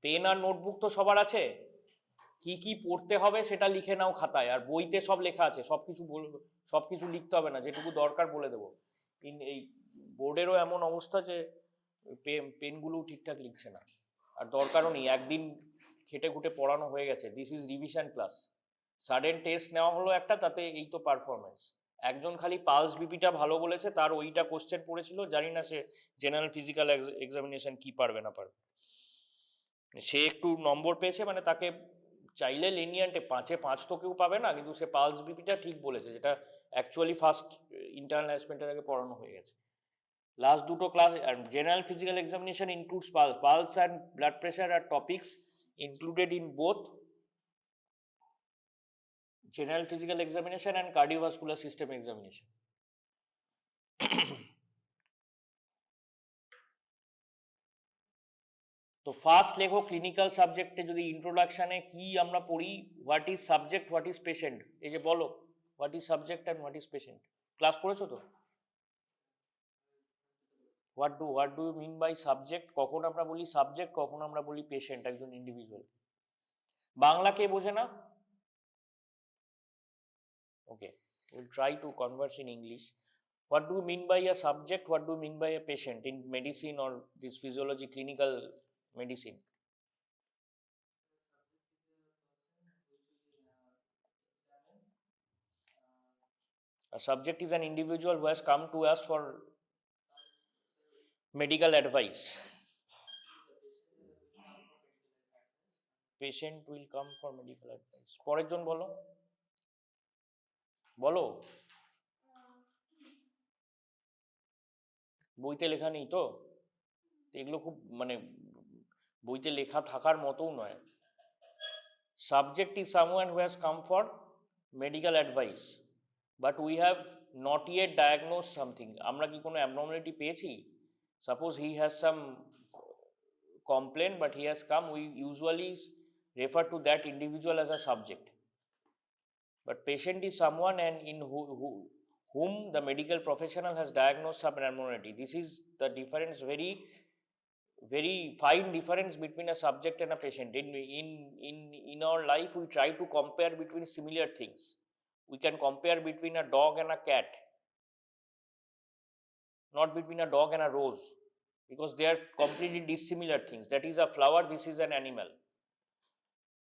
Pen আর notebook তো সবার আছে, কি কি পড়তে হবে সেটা লিখে নাও খাতায়, আর বইতে সব লেখা আছে, সবকিছু লিখতে হবে না, যেটুকু দরকার বলে দেবো। এই বোর্ডেরও এমন অবস্থা যে পেনগুলো ঠিকঠাক লিখছে না, আর দরকারও নেই, একদিন খেটে খুটে পড়ানো হয়ে গেছে। This is revision class. Sudden test নেওয়া হলো একটা, তাতে এই তো পারফরমেন্স। একজন খালি পালস বিপিটা ভালো বলেছে, তার ওইটা কোশ্চেন পড়েছিল, জানি না সে জেনারেল ফিজিক্যাল এক্সামিনেশন কি পারবে না পারবে। সে একটু নম্বর পেয়েছে, মানে তাকে চাইলে লেনিয়ান্টে 5-এ 5 তো কেউ পাবে না, কিন্তু সে পালস বিপিটা ঠিক বলেছে, যেটা অ্যাকচুয়ালি ফার্স্ট ইন্টারনাল অ্যাসেসমেন্টের আগে পড়ানো হয়ে গেছে। লাস্ট দুটো ক্লাস, আর general physical examination includes pulse and blood pressure আর topics included in both general physical examination and cardiovascular system examination. তো ফার্স্ট লেখো ক্লিনিক্যাল সাবজেক্টে, যদি ইন্ট্রোডাকশনে কি আমরা পড়ি, what is subject, what is patient, এই যে বলো what is subject and what is patient, class করেছো তো? What do you mean by subject? কখন আমরা বলি সাবজেক্ট, কখন আমরা বলি পেশেন্ট, একজন ইন্ডিভিজুয়াল। বাংলা কে বোঝে না? Okay, we'll try to converse in English. What do you mean by a subject? What do you mean by a patient in medicine or this physiology, clinical medicine? A subject is an individual who has come to us for medical advice. Patient will come for medical advice. পরের জন বলো বলো বইতে লেখা নেই তো এগুলো খুব মানে বইতে লেখা থাকার মতও নয় subject is someone who has come for medical advice but we have not yet diagnosed something আমরা কি কোনো abnormality পেয়েছি suppose he has some complaint but he has come we usually refer to that individual as a subject but patient is someone and in whom the medical professional has diagnosed some abnormality. This is the difference, very fine difference between a subject and a patient. In our life we try to compare between similar things. We can compare between a dog and a cat, not between a dog and a rose, because they are completely dissimilar things. That is a flower, this is an animal,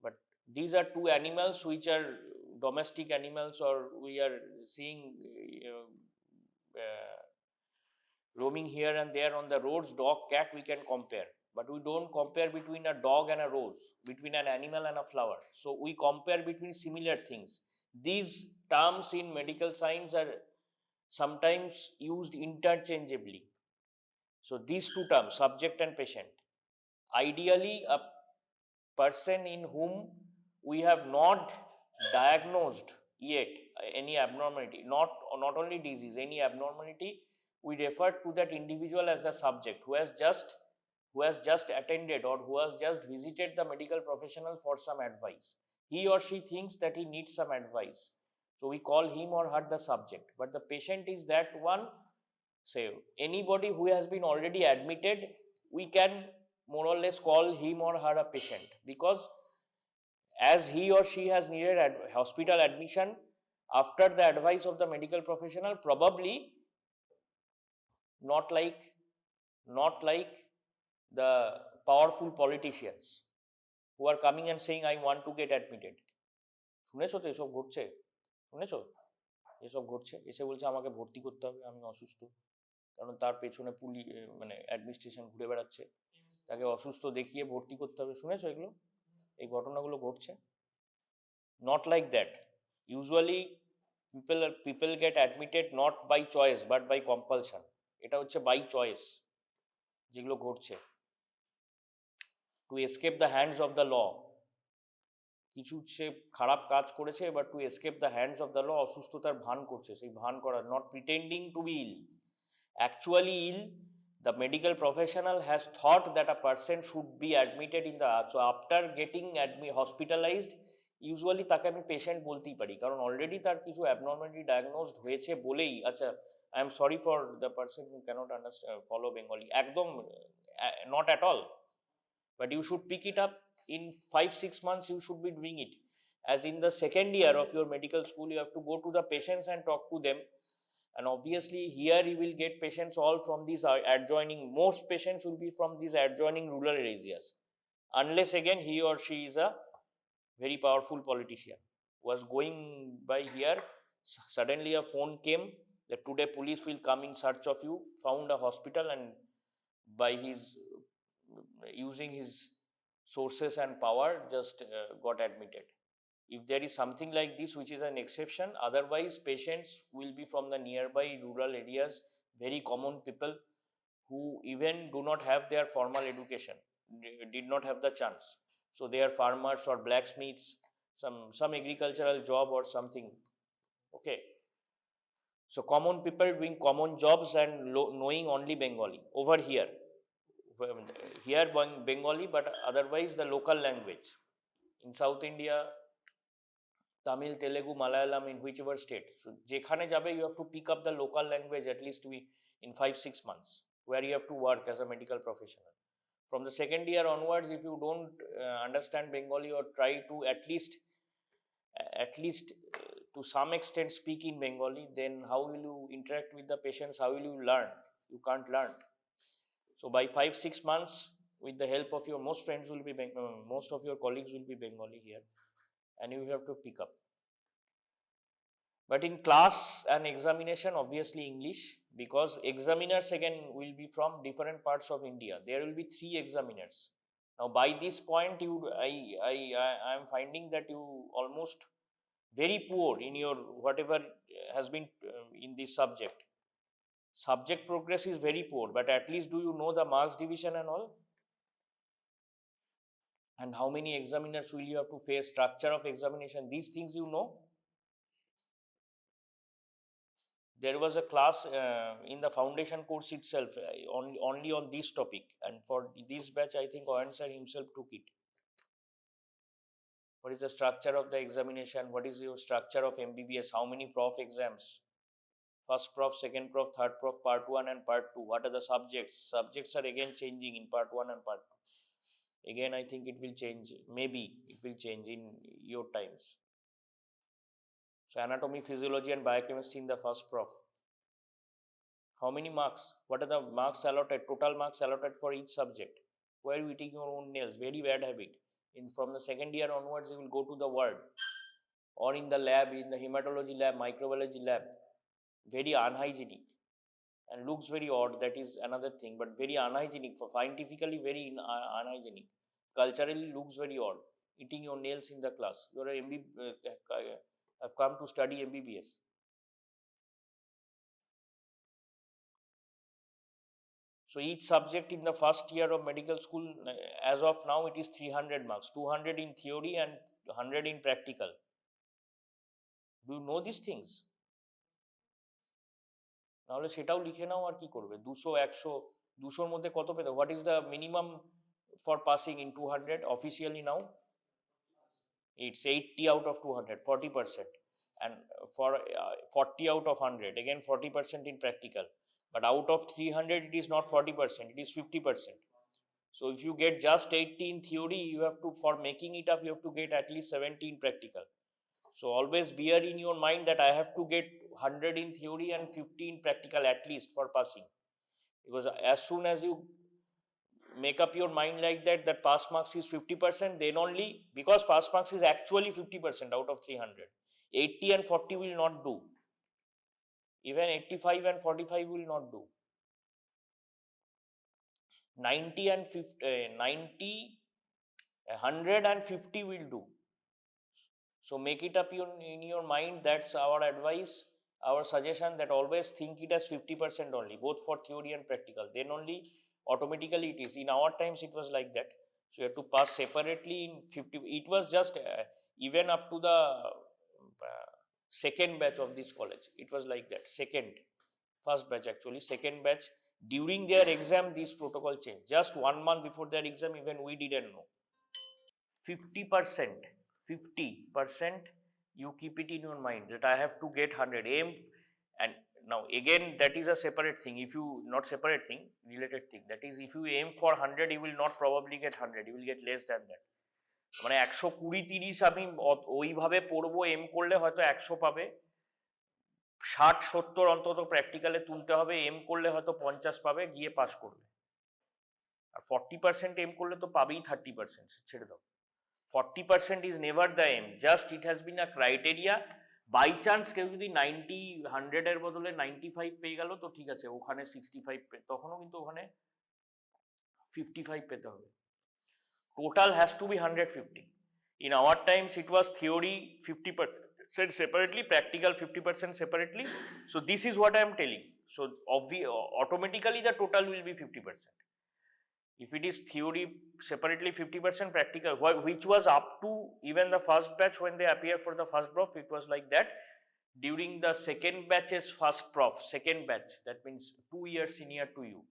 but these are two animals which are domestic animals, or we are seeing roaming here and there on the roads. Dog, cat, we can compare, but we don't compare between a dog and a rose, between an animal and a flower. So we compare between similar things. These terms in medical science are sometimes used interchangeably. So these two terms, subject and patient, ideally a person in whom we have not diagnosed yet any abnormality, not only disease, any abnormality, we refer to that individual as the subject who has just attended or who has just visited the medical professional for some advice. He or she thinks that he needs some advice, so we call him or her the subject. But the patient is that one, say anybody who has been already admitted, we can more or less call him or her a patient, because as he or she has needed hospital admission after the advice of the medical professional, probably not like the powerful politicians who are coming and saying I want to get admitted. শুনেছো তো এসব ঘটছে, শুনেছো এসব ঘটছে, এসে বলছে আমাকে ভর্তি করতে হবে, আমি অসুস্থ, কারণ তার পেছনে মানে অ্যাডমিনিস্ট্রেশন ঘুরে বেড়াচ্ছে, তাকে অসুস্থ দেখিয়ে ভর্তি করতে হবে। শুনেছো এগুলো, এই ঘটনাগুলো ঘটছে? Not like that. Usually people get admitted not by choice but by compulsion. এটা হচ্ছে by choice যেগুলো ঘটছে, to escape the hands of the law. কিছু সে খারাপ কাজ করেছে, but to escape the hands of the law অসুস্থতার ভান করছে, সেই ভান করা, not pretending to be ill, actually ill. The medical professional has thought that a person should be admitted in the, so after getting hospitalized, usually তাকে আমি patient বলতেই পারি, কারণ অলরেডি তার কিছু অ্যাবনর্মালিটি ডায়াগনোসড হয়েছে বলেই। আচ্ছা, I am sorry for the person who cannot understand follow Bengali, একদম not at all, but you should pick it up in 5-6 months. You should be doing it, as in the second year of your medical school you have to go to the patients and talk to them, and obviously here you will get patients all from these adjoining, most patients will be from these adjoining rural areas, unless again he or she is a very powerful politician was going by here, suddenly a phone came that today police will come in search of you, found a hospital, and by his using his sources and power just got admitted. If there is something like this, which is an exception, otherwise patients will be from the nearby rural areas, very common people who even do not have their formal education, did not have the chance, so they are farmers or blacksmiths, some agricultural job or something. Okay, so common people doing common jobs and knowing only Bengali over here Bengali, but otherwise the local language. In South India, Tamil, Telugu, Malayalam, in whichever state, so jekhane jabe you have to pick up the local language at least in 5-6 months, where you have to work as a medical professional. From the second year onwards, if you don't understand Bengali or try to at least to some extent speak in Bengali, then how will you interact with the patients? How will you learn? You can't learn. So by 5-6 months, with the help of your most friends will be most of your colleagues will be Bengali here, and you have to pick up. But in class and examination, obviously English, because examiners again will be from different parts of India. There will be 3 examiners. Now by this point, I am finding that you almost very poor in your whatever has been in this subject. Subject progress is very poor, but at least do you know the marks division and all? And how many examiners will you have to face, structure of examination, these things you know? There was a class in the foundation course itself only on this topic, and for this batch I think Owen sir himself took it. What is the structure of the examination? What is your structure of MBBS? How many prof exams? First prof, second prof, third prof, part 1 and part 2. What are the subjects? Subjects are again changing in part 1 and part 2. Again, I think it will change. Maybe it will change in your times. So anatomy, physiology and biochemistry in the first prof. How many marks? What are the marks allotted? Total marks allotted for each subject. Where you eating your own nails? Very bad habit. From the second year onwards, you will go to the ward or in the lab, in the hematology lab, microbiology lab. Very unhygienic and looks very odd. That is another thing, but very unhygienic. For scientifically very unhygienic. Culturally looks very odd. Eating your nails in the class. You are have come to study MBBS. So each subject in the first year of medical school, as of now, it is 300 marks, 200 in theory and 100 in practical. Do you know these things? নাহলে সেটাও লিখে নাও আর কি করবে 200 100 200 মধ্যে কত পেতে what is the minimum for passing in 200 officially now? It's 80 out of 200, 40%, and for 40 out of 100, again 40% in practical. But out of 300, it is not 40%, it is 50%. So if you get just 80 in theory, you have to, for making it up, you have to get at least 70 in practical. So always bear in your mind that I have to get 100 in theory and 50 in practical at least for passing. Because as soon as you make up your mind like that, that pass marks is 50%, then only, because pass marks is actually 50% out of 300. 80 and 40 will not do. Even 85 and 45 will not do. 90 and 50, 90, 100 and 50 will do. So make it up in your mind. That's our advice, our suggestion, that always think it as 50% only, both for theory and practical. Then only automatically it is. In our times it was like that. So you have to pass separately in 50. It was just even up to the second batch of this college. It was like that. First batch actually, second batch. During their exam, this protocol changed. Just 1 month before their exam, even we didn't know. 50%, 50%, you keep it in your mind that I have to get 100. Aim, and now again, that is a separate thing. If you, not separate thing, related thing. That is, if you aim for 100, you will not probably get 100. You will get less than that. মানে 120-30 আমি ওইভাবে পড়বো, M করলে হয়তো 100 পাবে, 60-70 অন্তত প্র্যাকটিক্যালে তুলতে হবে, এম করলে হয়তো 50 পাবে, গিয়ে পাস করবে। আর 40% এম করলে তো পাবেই 30%, ছেড়ে দাও। 40% is never the aim, just it has been a criteria. By chance কেউ যদি 90, 100 এর বদলে 95 পেয়ে গেল তো ঠিক আছে, ওখানে 65 তখনও কিন্তু ওখানে 55 পেতে হবে। Total has to be 150. In our times, it was theory 50% separately, practical 50% separately. So this is what I am telling. So automatically the total will be 50%. If it is theory separately 50%, practical, which was up to even the first batch when they appeared for the first prof, it was like that. During the second batch's first prof, second batch, that means 2 years senior to you.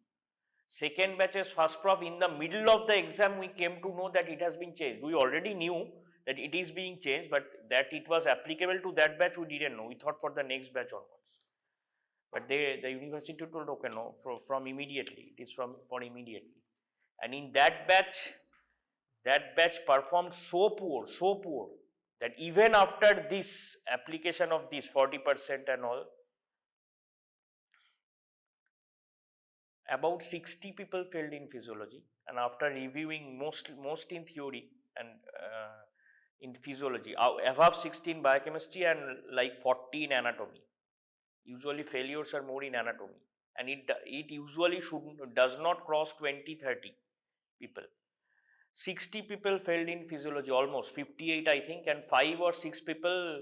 Second batch's first prof, in the middle of the exam, we came to know that it has been changed. We already knew that it is being changed, but that it was applicable to that batch, we didn't know. We thought for the next batch onwards. But the university told, okay, no, from immediately. It is for immediately. And in that batch performed so poor that even after this application of this 40% and all, about 60 people failed in physiology, and after reviewing most in theory and in physiology, above 60 in biochemistry and like 40 in anatomy. Usually failures are more in anatomy, and it usually does not cross 20-30 people. 60 people failed in physiology, almost 58 I think, and 5 or 6 people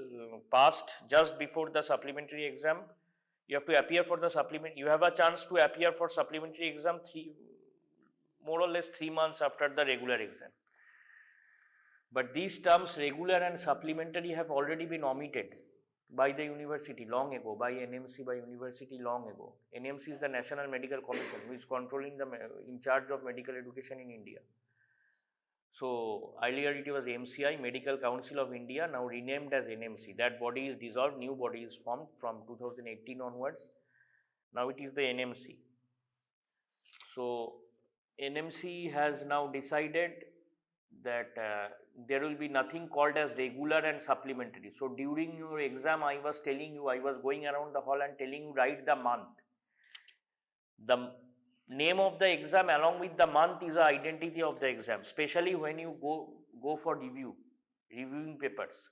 passed just before the supplementary exam. You have to appear for the supplement. You have a chance to appear for supplementary exam more or less 3 months after the regular exam. But these terms regular and supplementary have already been omitted by the university long ago, by NMC, by university long ago. NMC is the National Medical Commission, which is controlling in charge of medical education in India. So earlier it was MCI, Medical Council of India, now renamed as NMC. That body is dissolved, new body is formed from 2018 onwards. Now it is the NMC. So NMC has now decided that there will be nothing called as regular and supplementary. So during your exam, I was going around the hall and telling you, write the month. The name of the exam along with the month is the identity of the exam, especially when you go for reviewing papers.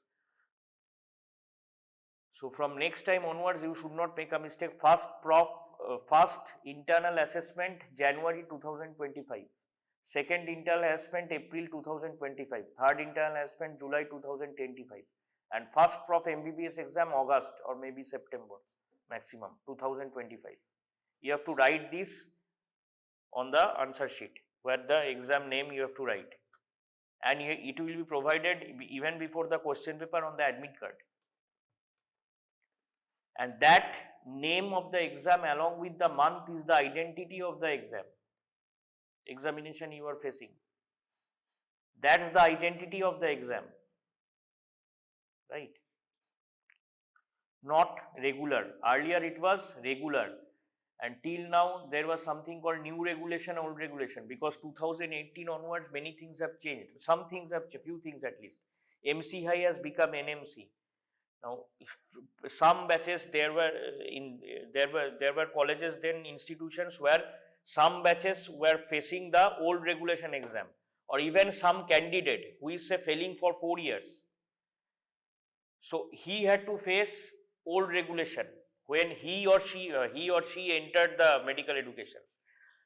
So from next time onwards, you should not make a mistake. First internal assessment January 2025, second internal assessment April 2025, third internal assessment July 2025, and first prof MBBS exam August or maybe September maximum 2025. You have to write this on the answer sheet, where the exam name you have to write, and it will be provided even before the question paper on the admit card. And that name of the exam along with the month is the identity of the examination you are facing. That is the identity of the exam, right? Not regular. Earlier it was regular, and till now there was something called new regulation, old regulation, because 2018 onwards many things have changed. Some things have, few things at least. MC High has become NMC. Now, some batches there were colleges, then institutions where some batches were facing the old regulation exam, or even some candidate who is say failing for 4 years. So he had to face old regulation when he or she entered the medical education.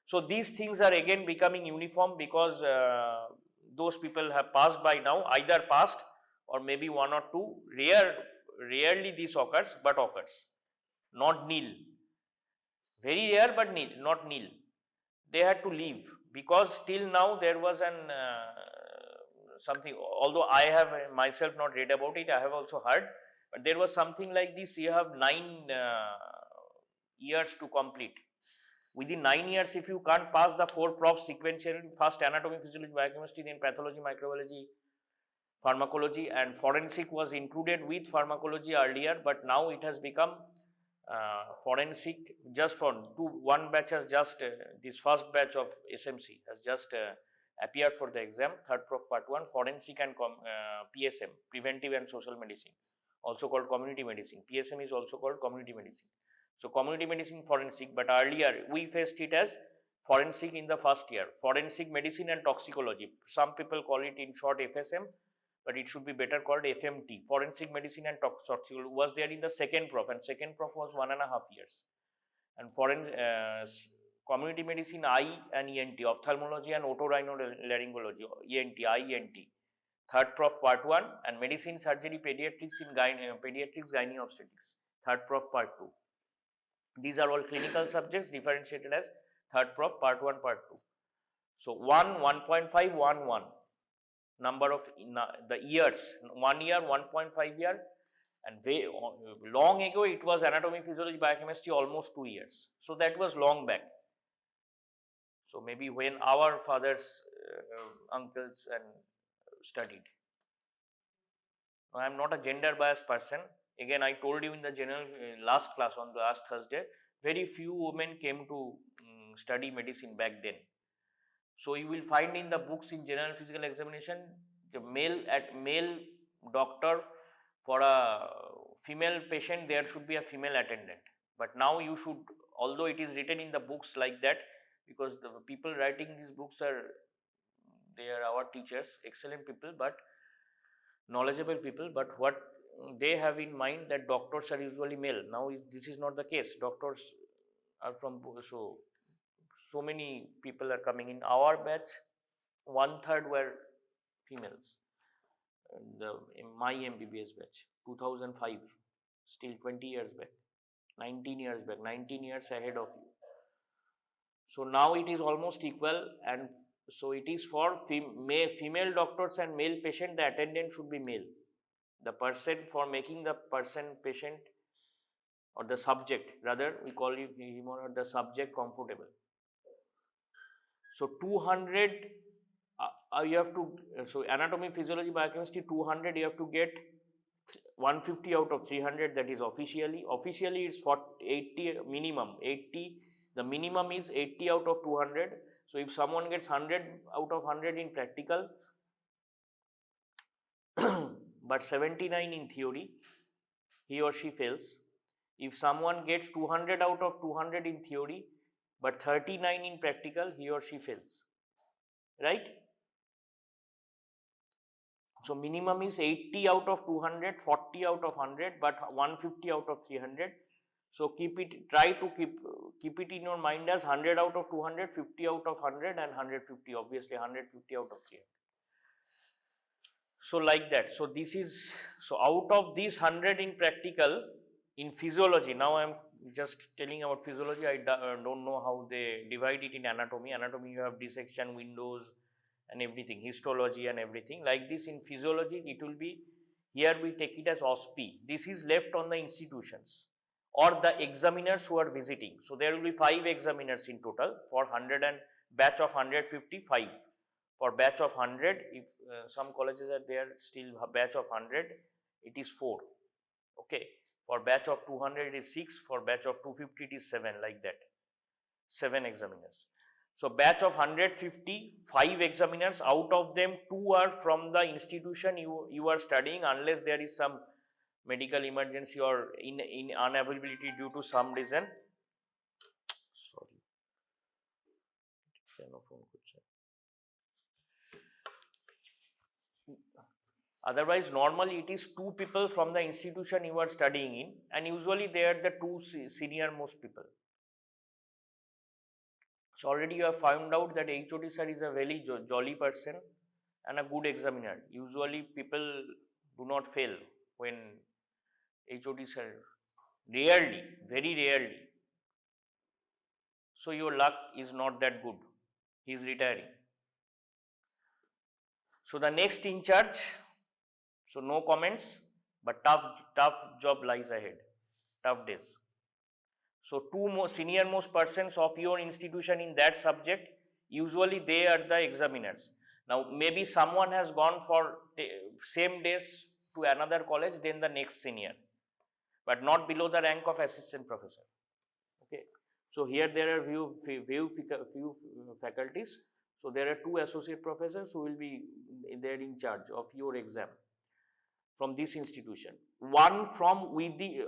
So these things are again becoming uniform, because those people have passed by now, either passed or maybe 1 or 2. Rarely this occurs, but occurs. Not nil. Very rare, but nil, not nil. They had to leave, because till now there was something, although I have myself not read about it, I have also heard, but there was something like this: you have 9 years to complete. Within 9 years, if you can't pass the 4 profs sequentially, first anatomy, physiology, biochemistry, then pathology, microbiology, pharmacology, and forensic was included with pharmacology earlier, but now it has become forensic. Just for one batch has just this first batch of SMC has just appeared for the exam, third prof part 1, forensic and PSM, preventive and social medicine, also called community medicine. PSM is also called community medicine. So community medicine, forensic, but earlier we faced it as forensic in the first year. Forensic medicine and toxicology, some people call it in short FSM, but it should be better called FMT. Forensic medicine and toxicology was there in the second prof, and second prof was 1.5 years. And community medicine, eye and ENT, ophthalmology and otorhinolaryngology, ENT, eye, ENT. Third prof part 1, and medicine, surgery, pediatrics in pediatrics, gynae obstetrics. Third prof part 2. These are all clinical subjects differentiated as third prof part 1, part 2. So 1, 1.5, 1, 1. Number of the years, 1 year, 1.5 year, and long ago it was anatomy, physiology, biochemistry, almost 2 years. So that was long back. So maybe when our fathers, uncles and studied. Now, I am not a gender biased person. Again, I told you in the general last class on the last Thursday, very few women came to study medicine back then. So you will find in the books in general physical examination, the male doctor, for a female patient there should be a female attendant. But now you should, although it is written in the books like that, because the people writing these books they are our teachers, excellent people, but knowledgeable people, but what they have in mind that doctors are usually male. Now this is not the case. Doctors are from, so many people are coming in our batch. 1/3 were females. In my MBBS batch, 2005, still 20 years back, 19 years back, 19 years ahead of you. So now it is almost equal, and so it is for female doctors and male patient, the attendant should be male. The person, for making the person patient or the subject, rather we call it him or the subject, comfortable. So 200 you have to, so anatomy, physiology, biochemistry 200 you have to get 150 out of 300, that is officially. Officially it's 80 minimum, 80, the minimum is 80 out of 200. So if someone gets 100 out of 100 in practical but 79 in theory, he or she fails. If someone gets 200 out of 200 in theory but 39 in practical, he or she fails, right? So minimum is 80 out of 200, 40 out of 100, but 150 out of 300. So try to keep it in your mind as 100 out of 200, 50 out of 100, and 150, obviously 150 out of 300. So like that. So this is, so out of these 100 in practical, in physiology, now I am just telling about physiology, I don't know how they divide it in anatomy. Anatomy you have dissection, windows and everything, histology and everything. Like this in physiology, it will be, here we take it as OSP. This is left on the institutions or the examiners who are visiting. So there will be 5 examiners in total for 100 and batch of 155. For batch of 100, if some colleges are there still batch of 100, it is 4. Okay. For batch of 200 it is 6, for batch of 250 it is 7, like that, 7 examiners. So batch of 150, 5 examiners, out of them 2 are from the institution you are studying, unless there is some medical emergency or in unavailability due to some reason. Sorry. Otherwise, normally it is 2 people from the institution you are studying in, and usually they are the 2 senior most people. So already you have found out that HOD sir is a very jolly person and a good examiner. Usually people do not fail when HOD sir, rarely, very rarely. So your luck is not that good. He is retiring. So the next in charge, so no comments, but tough job lies ahead, tough days. So 2 senior most persons of your institution in that subject, usually they are the examiners. Now maybe someone has gone for same days to another college, then the next senior, but not below the rank of assistant professor. Okay. So here there are few faculties. So there are 2 associate professors who will be there in charge of your exam from this institution. 1 from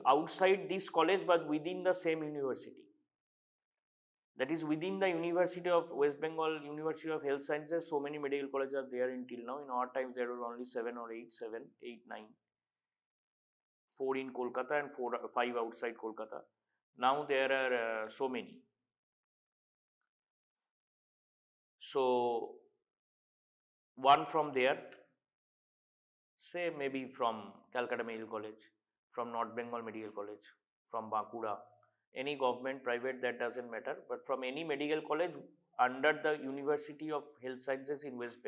outside this college but within the same university. That is within the University of West Bengal, University of Health Sciences. So many medical colleges are there until now. In our times there were only 7 or 8, 9. 4 in Kolkata and 5 outside Kolkata. Now there are so many. So 1 from there, say maybe from Calcutta Medical College, from North Bengal Medical College, from Bankura, any government, private, that doesn't matter, but from any medical college under the University of Health Sciences in West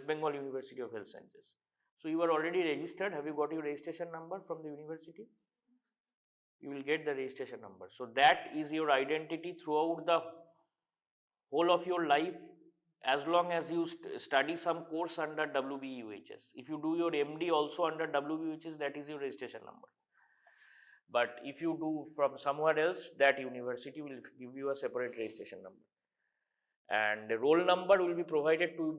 Bengal University of Health Sciences. So you are already registered. Have you got your registration number from the university? You will get the registration number. So that is your identity throughout the whole of your life, as long as you study some course under WBUHS. If you do your MD also under WBUHS, that is your registration number. But if you do from somewhere else, that university will give you a separate registration number. And the roll number will be provided to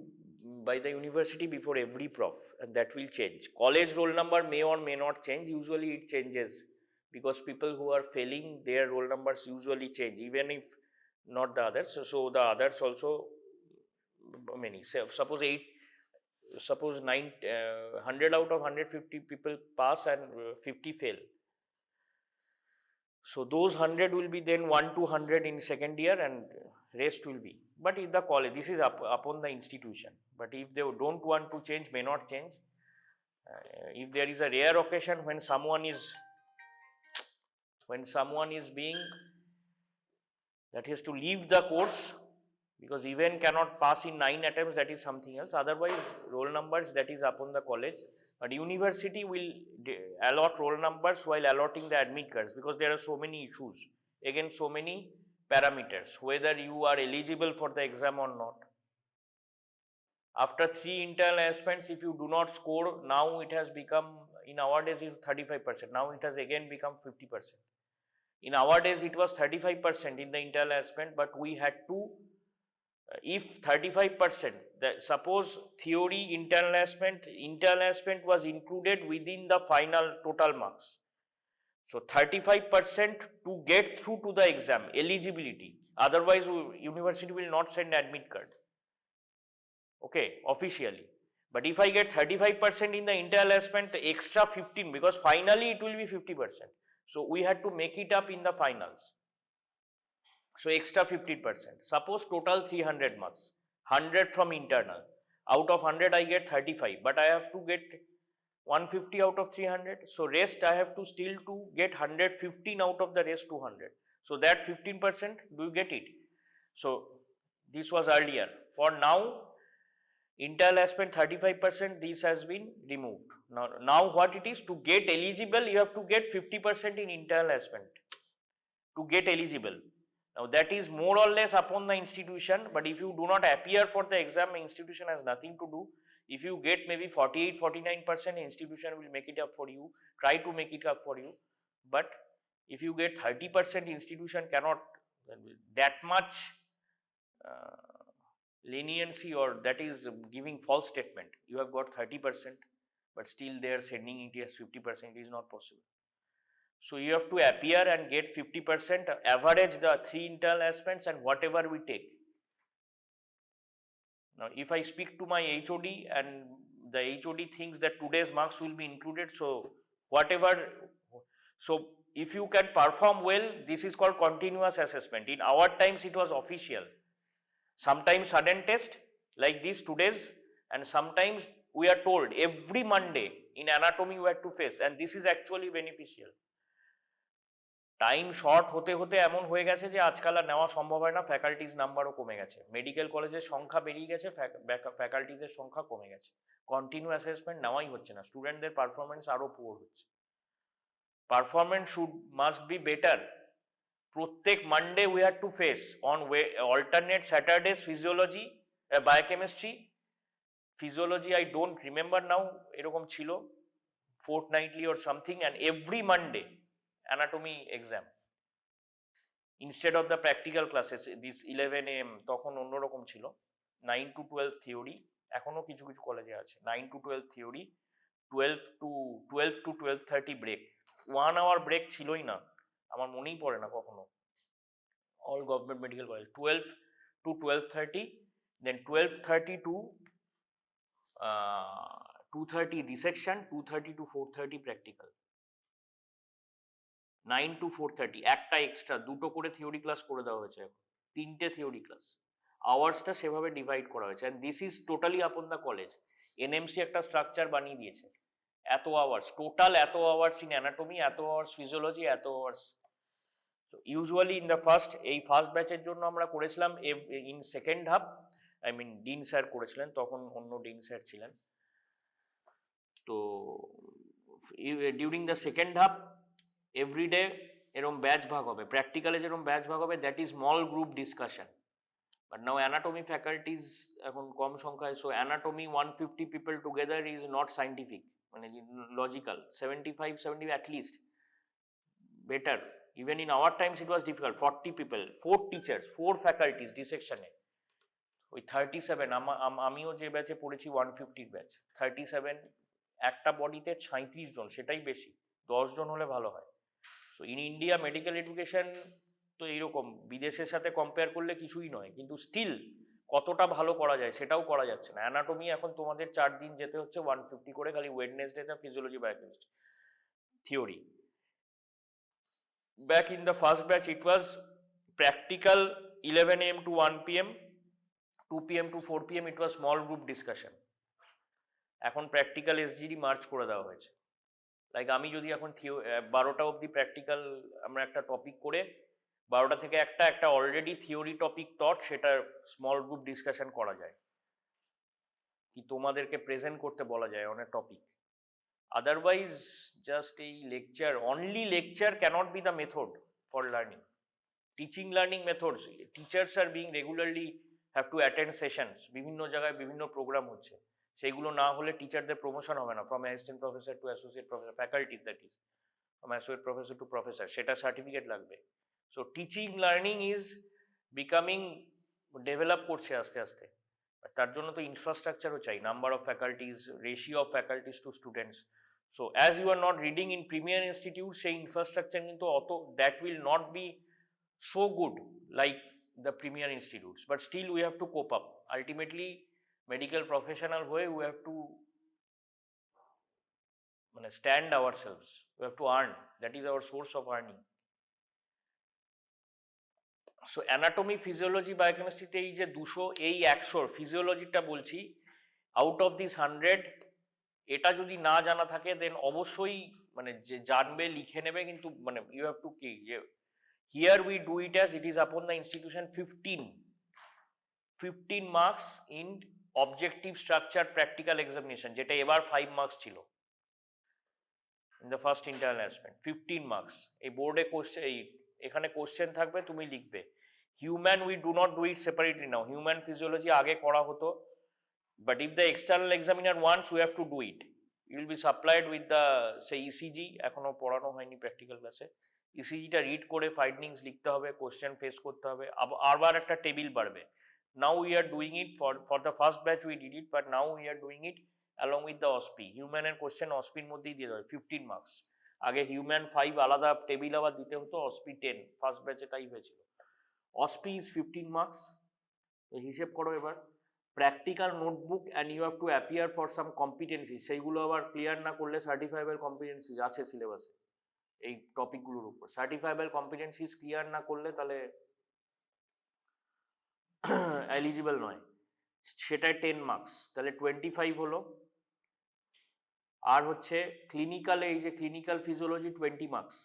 by the university before every prof, and that will change. College roll number may or may not change. Usually it changes because people who are failing, their roll numbers usually change, even if not the others. So the others also many. So suppose 100 out of 150 people pass and 50 fail. So those 100 will be then 1 to 100 in second year, and rest will be. But in the college, this is upon the institution. But if they don't want to change, may not change. If there is a rare occasion when someone is being, that he has to leave the course because even cannot pass in 9 attempts, that is something else. Otherwise, roll numbers, that is upon the college. But university will allot roll numbers while allotting the admit cards, because there are so many issues, again so many parameters, whether you are eligible for the exam or not. After 3 internal assessments, if you do not score, now it has become, in our days it was 35%, now it has again become 50%. In our days it was 35% in the internal assessment, but we had to, if 35%, suppose theory internal assessment was included within the final total marks. So 35% to get through to the exam, eligibility. Otherwise, university will not send admit card. Okay, officially. But if I get 35% in the internal assessment, extra 15, because finally it will be 50%. So we had to make it up in the finals. So extra 15%. Suppose total 300 marks, 100 from internal. Out of 100 I get 35, but I have to get 150 out of 300. So rest I have to still to get 115 out of the rest 200. So that 15%, do you get it? So this was earlier. For now, internal assessment 35%, this has been removed. Now what it is, to get eligible, you have to get 50% in internal assessment to get eligible. Now that is more or less upon the institution, but if you do not appear for the exam, institution has nothing to do. If you get maybe 48-49%, institution will make it up for you, try to make it up for you. But if you get 30%, institution cannot that much leniency, or that is giving false statement. You have got 30%, but still they are sending it as 50%, it is not possible. So you have to appear and get 50%, average the 3 internal assessments and whatever we take. Now if I speak to my HOD and the HOD thinks that today's marks will be included, so whatever, so if you can perform well, this is called continuous assessment. In our times it was official. Sometimes sudden test like this today's, and sometimes we are told every Monday in anatomy you have to face, and this is actually beneficial. Time short হতে হতে এমন হয়ে গেছে যে আজকাল আর নেওয়া সম্ভব হয় না, ফ্যাকাল্টিজ নাম্বারও কমে গেছে, মেডিকেল কলেজের সংখ্যা বেরিয়ে গেছে, ফ্যাকাল্টিজের সংখ্যা কমে গেছে, কন্টিনিউ অ্যাসেসমেন্ট নেওয়াই হচ্ছে না, স্টুডেন্টদের পারফরমেন্স আরও পুয়ার হচ্ছে। Performance must be better. প্রত্যেক Monday we had to face on alternate Saturdays physiology, biochemistry, physiology I don't remember now, এরকম ছিল, fortnightly or something, and every Monday anatomy exam instead of the practical classes, this 11 AM তখন অন্যরকম ছিল, 9 to 12 theory, এখনো কিছু কিছু কলেজে আছে 9 to 12 theory, 12 to 12:30 break, 1 hour break ছিলই না, আমার মনেই পড়ে না কখনো, all government medical college, 12 to 12:30, then 12:30 to 2:30 dissection, 2:30 to 4:30 practical, 9 to 4:30, একটা এক্সট্রা, দুটো করে থিওরি ক্লাস করে দেওয়া হয়েছে, 3টে থিওরি ক্লাস, আওয়ার্সটা সেভাবে ডিভাইড করা হয়েছে, and this is totally upon the college. NMC একটা স্ট্রাকচার বানিয়ে দিয়েছে, এত আওয়ার্স টোটাল, এত আওয়ার্স ইন অ্যানাটমি, এত আওয়ার্স ফিজিওলজি, এত hours. Usually in the first ব্যাচের জন্য আমরা করেছিলাম, in second half, I mean dean sir করেছিলেন, তখন অন্য ডিন স্যার ছিলেন, তো during the second half every day এরকম ব্যাচ ভাগ হবে, প্র্যাকটিক্যালে যেরকম ব্যাচ ভাগ হবে, that is small group discussion. But now anatomy faculties এখন কম সংখ্যায়, so anatomy 150 people together is not scientific, মানে logical, 75-70 at least better. Even in our times it was difficult, 40 people, 4 teachers, 4 faculties dissection এ, ওই 37 আমিও যে ব্যাচে পড়েছি 150 batch, 37 একটা বডিতে 37 জন, সেটাই বেশি, 10 জন হলে ভালো হয়। So in India medical education তো এইরকম, বিদেশের সাথে কম্পেয়ার করলে কিছুই নয়, কিন্তু স্টিল কতটা ভালো করা যায় সেটাও করা যাচ্ছে না। অ্যানাটমি এখন তোমাদের 4 দিন যেতে হচ্ছে 150 করে, খালি ওয়েডনেসডেতে physiology biochemistry theory. Back in the first batch it was practical 11 AM to 1 PM, 2 PM to 4 PM it was small group discussion। এখন প্র্যাকটিক্যাল এসজিডি মার্চ করে দেওয়া হয়েছে। লাইক আমি যদি এখন 12টা অবধি প্র্যাকটিক্যাল আমরা একটা টপিক করে 12টা থেকে একটা অলরেডি থিওরি টপিক টট, সেটা স্মল গ্রুপ ডিসকাশন করা যায়, কি তোমাদেরকে প্রেজেন্ট করতে বলা যায় অনেক টপিক। আদারওয়াইজ জাস্ট এই lecture, only lecture cannot be the method for learning. Teaching learning methods, teachers are being regularly have to attend sessions, বিভিন্ন জায়গায় বিভিন্ন প্রোগ্রাম হচ্ছে, সেগুলো না হলে টিচারদের প্রমোশন হবে না, from assistant professor to associate professor, faculty that is, from associate professor to professor, সেটা সার্টিফিকেট লাগবে। So teaching learning is becoming, develop করছে আস্তে আস্তে, তার জন্য তো ইনফ্রাস্ট্রাকচারও চাই, number of faculties, ratio of faculties to students. So as you are not reading in premier institute, সেই ইনফ্রাস্ট্রাকচার কিন্তু অত, that will not be so good like the premier institutes, but still we have to cope up. Ultimately medical professional হয়ে we have to stand ourselves, we have to earn, that is our source of earning. So anatomy, physiology, biochemistry তে এই যে 200, এই 100 ফিজিওলজিটা বলছি, out of this 100 এটা যদি না জানা থাকে দেন অবশ্যই যে জানবে লিখে নেবে, কিন্তু ইউ হ্যাভ টু কি, here we do it as it is upon the institution 15 marks in objective structure practical examination, যেটা এবার 5 marks ছিল in the first internal assessment, 15 marks। এই বোর্ডে কোশ্চেন, এখানে কোশ্চেন থাকবে, তুমি লিখবে। Human we do not do it separately now, human physiology আগে করা হতো, but if the external examiner wants we have to do it, you will be supplied with the say ECG, এখনো পড়ানো হয়নি প্র্যাকটিক্যাল ক্লাসে, ইসিজিটা রিড করে findings লিখতে হবে, কোশ্চেন ফেস করতে হবে, আবার একটা টেবিল বাড়বে। Now we are doing it for the first batch we did it, but now we are doing it along with the OSPE. হিউম্যানের কোশ্চেন অসপির মধ্যেই দিয়ে দেবে 15 মার্কস। আগে হিউম্যান 5 আলাদা টেবিল আবার দিতে হতো, অসপি 10, ফার্স্ট ব্যাচে তাই হয়েছিল। OSPE is 15 marks. হিসেব করো এবার, practical notebook and you have to appear for some competency, সেইগুলো আবার ক্লিয়ার না করলে সার্টিফাইবেল কম্পিটেন্সিজ আছে সিলেবাসে এই টপিকগুলোর উপর, সার্টিফাইবেল কম্পিটেন্সিজ ক্লিয়ার না করলে তাহলে এলিজিবল নয়, সেটাই 10 মার্কস, তাহলে 25 হলো। আর হচ্ছে ক্লিনিক্যালে, এই যে ক্লিনিক্যাল ফিজিওলজি 20 মার্কস,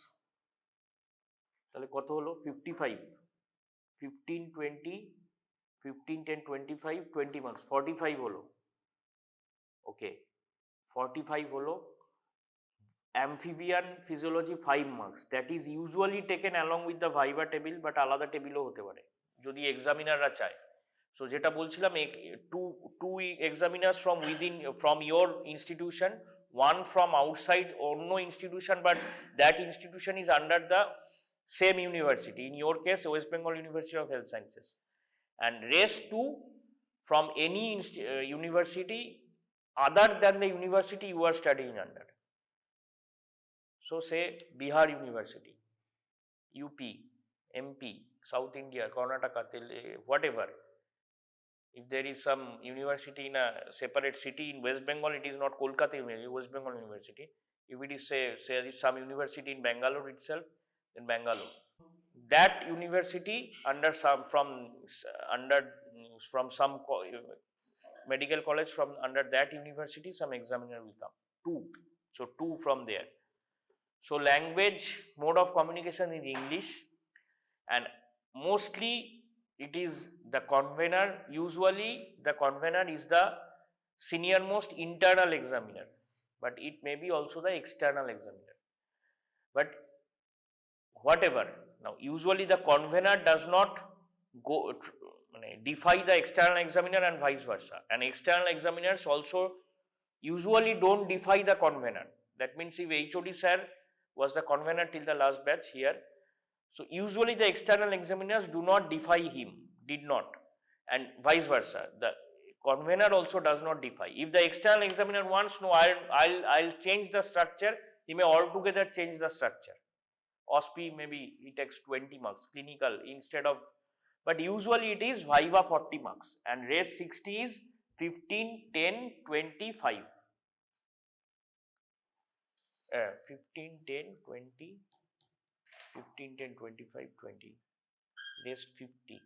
তাহলে কত হলো 55, 15 20 15 10 25, 20 মার্কস, 45 হলো। ওকে, 45 হলো। amphibian physiology 5 marks, that is usually taken along with the viva table, but আলাদা টেবিলও হতে পারে যদি এক্সামিনাররা চায়। সো যেটা বলছিলাম, two examiners from within, from your institution, one from outside অন্য institution, but that institution is under the same university, in your case West Bengal University of Health Sciences, and rest 2 from any university other than the university you are studying under. So say Bihar University, UP, MP, South India, Karnataka, whatever. If there is some university in a separate city in West Bengal, it is not Kolkata University, West Bengal University. If it is say there is some university in Bangalore itself, then Bangalore. That university under some from some medical college from under that university, some examiner will come. 2. So 2 from there. So language, mode of communication is English, and mostly it is the convener. Usually the convener is the senior most internal examiner, but it may be also the external examiner. But whatever, now usually the convener does not go defy the external examiner and vice versa, and external examiners also usually don't defy the convener. That means if HOD sir was the convener till the last batch here, so usually the external examiners do not defy him, did not, and vice versa. The convener also does not differ. If the external examiner wants, no, I'll change the structure, he may altogether change the structure. OSPI maybe he takes 20 marks, clinical instead of, but usually it is Viva 40 marks and rest 60 is 15, 10, 25. 15, 10, 20, 15, 10, 25, 20, rest 50.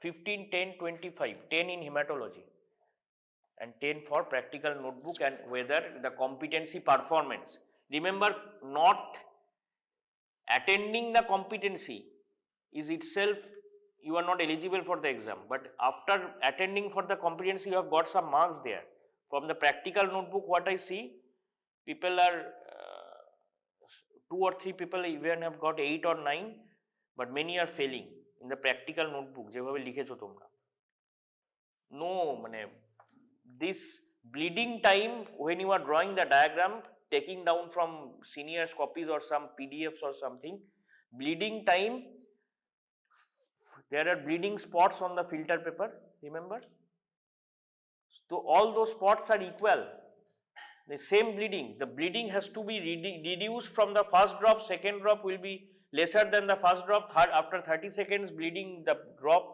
15, 10, 25, 10 in hematology and 10 for practical notebook and whether the competency performance. Remember, not attending the competency is itself, you are not eligible for the exam, but after attending for the competency you have got some marks there. From the practical notebook what I see, people are 2 or 3 people even have got 8 or 9, but many are failing in the practical notebook যেভাবে লিখেছো তোমরা। No, মানে this bleeding time when you are drawing the diagram, taking down from seniors copies or some PDFs or something, bleeding time, there are bleeding spots on the filter paper, remember? So all those spots are equal, the same bleeding. The bleeding has to be reduced from the first drop, second drop will be lesser than the first drop, third, after 30 seconds bleeding, the drop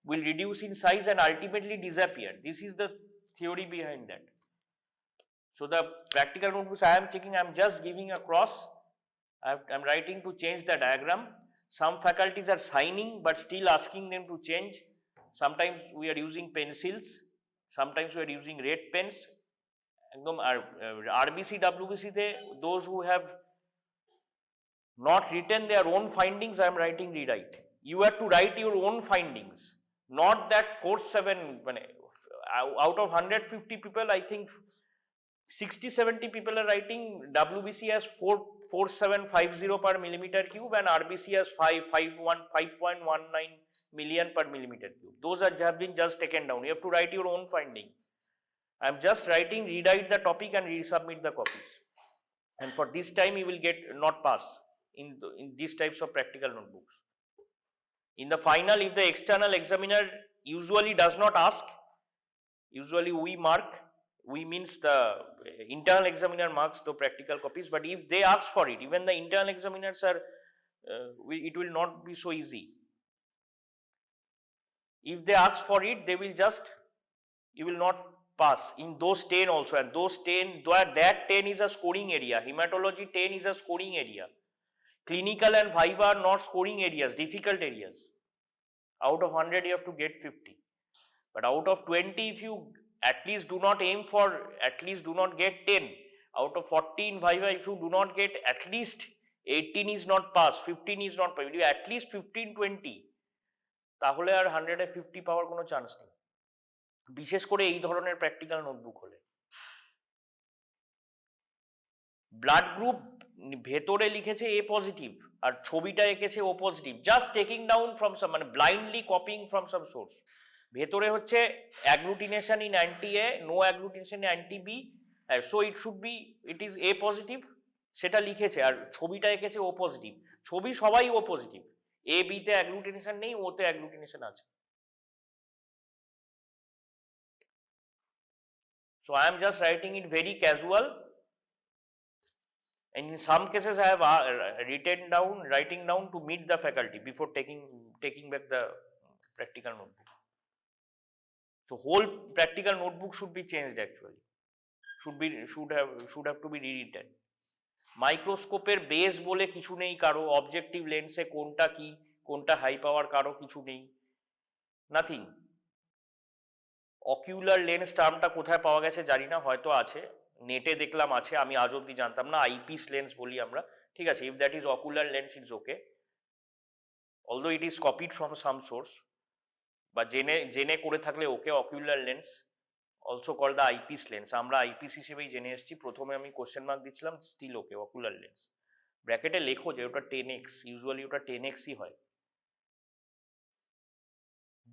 will reduce in size and ultimately disappear. This is the theory behind that. So the practical notebooks I am checking, I am just giving a cross, I am writing to change the diagram. Some faculties are signing but still asking them to change. Sometimes we are using pencils, sometimes we are using red pens. একদম RBC WBC তে those who have not written their own findings, I am writing rewrite. You have to write your own findings, not that 4-7, out of 150 people I think 60-70 people are writing WBC as 4.4750 per millimeter cube and RBC as 5.19 million per millimeter cube. Those are have been just taken down. You have to write your own finding. I am just writing, rewrite the topic and resubmit the copies. And for this time you will get not pass in these types of practical notebooks. In the final, if the external examiner usually does not ask, usually we mark, we means the internal examiner marks the practical copies, but if they ask for it, even the internal examiners are, it will not be so easy. If they ask for it, they will just, you will not pass in those 10 also, and those 10, that 10 is a scoring area. Hematology 10 is a scoring area. Clinical and Viva are not scoring areas, difficult areas. Out of 100 you have to get 50, but out of 20 if you at least do not aim for, at least do not get 10, out of 40 in Viva if you do not get at least 18 is not pass, 15 is not pass, at least 15-20, তাহলে আর 150 পাওয়ার কোনো chance নেই, বিশেষ করে এই ধরনের practical notebook হলে। Blood group ভেতরে লিখেছে A পজিটিভ আর ছবিটা এঁকেছে O positive, just taking down from some, মানে blindly copying from some source. ভেতরে হচ্ছে agglutination in anti A, no agglutination in anti B, so it should be, it is A positive, সেটা লিখেছে, আর ছবিটা এঁকেছে O পজিটিভ। ছবি সবাই O positive, A B তে অ্যাগ্লুটিনেশন নেই, O তে অ্যাগ্লুটিনেশন আছে। So I am just writing it very casual, and in some cases I have writing down to meet the faculty before taking back the practical notebook. So whole practical notebook should be changed actually, should have to be rewritten. মাইক্রোস্কোপের base বলে কিছু নেই কারো, objective লেন্সে কোনটা কি কোনটা high power কারো কিছু নেই, নাথিং। অকিউলার লেন্স টার্মটা কোথায় পাওয়া গেছে জানি না, হয়তো আছে, নেটে দেখলাম আছে, আমি আজ অব্দি জানতাম না। আইপিস লেন্স বলি আমরা, ঠিক আছে, if that is ocular lens it's okay, although it is copied from some source, বা জেনে করে থাকলে okay. Ocular lens also call the eyepiece lens, আমরা আইপিস হিসেবেই জেনে এসেছি, প্রথমে আমি কোশ্চেন মার্ক দিচ্ছিলাম, স্টিল ওকে অকুলার লেন্স। ব্র্যাকেটে লেখো যে ওটা 10x, ইউজুয়ালি ওটা 10xই হয়।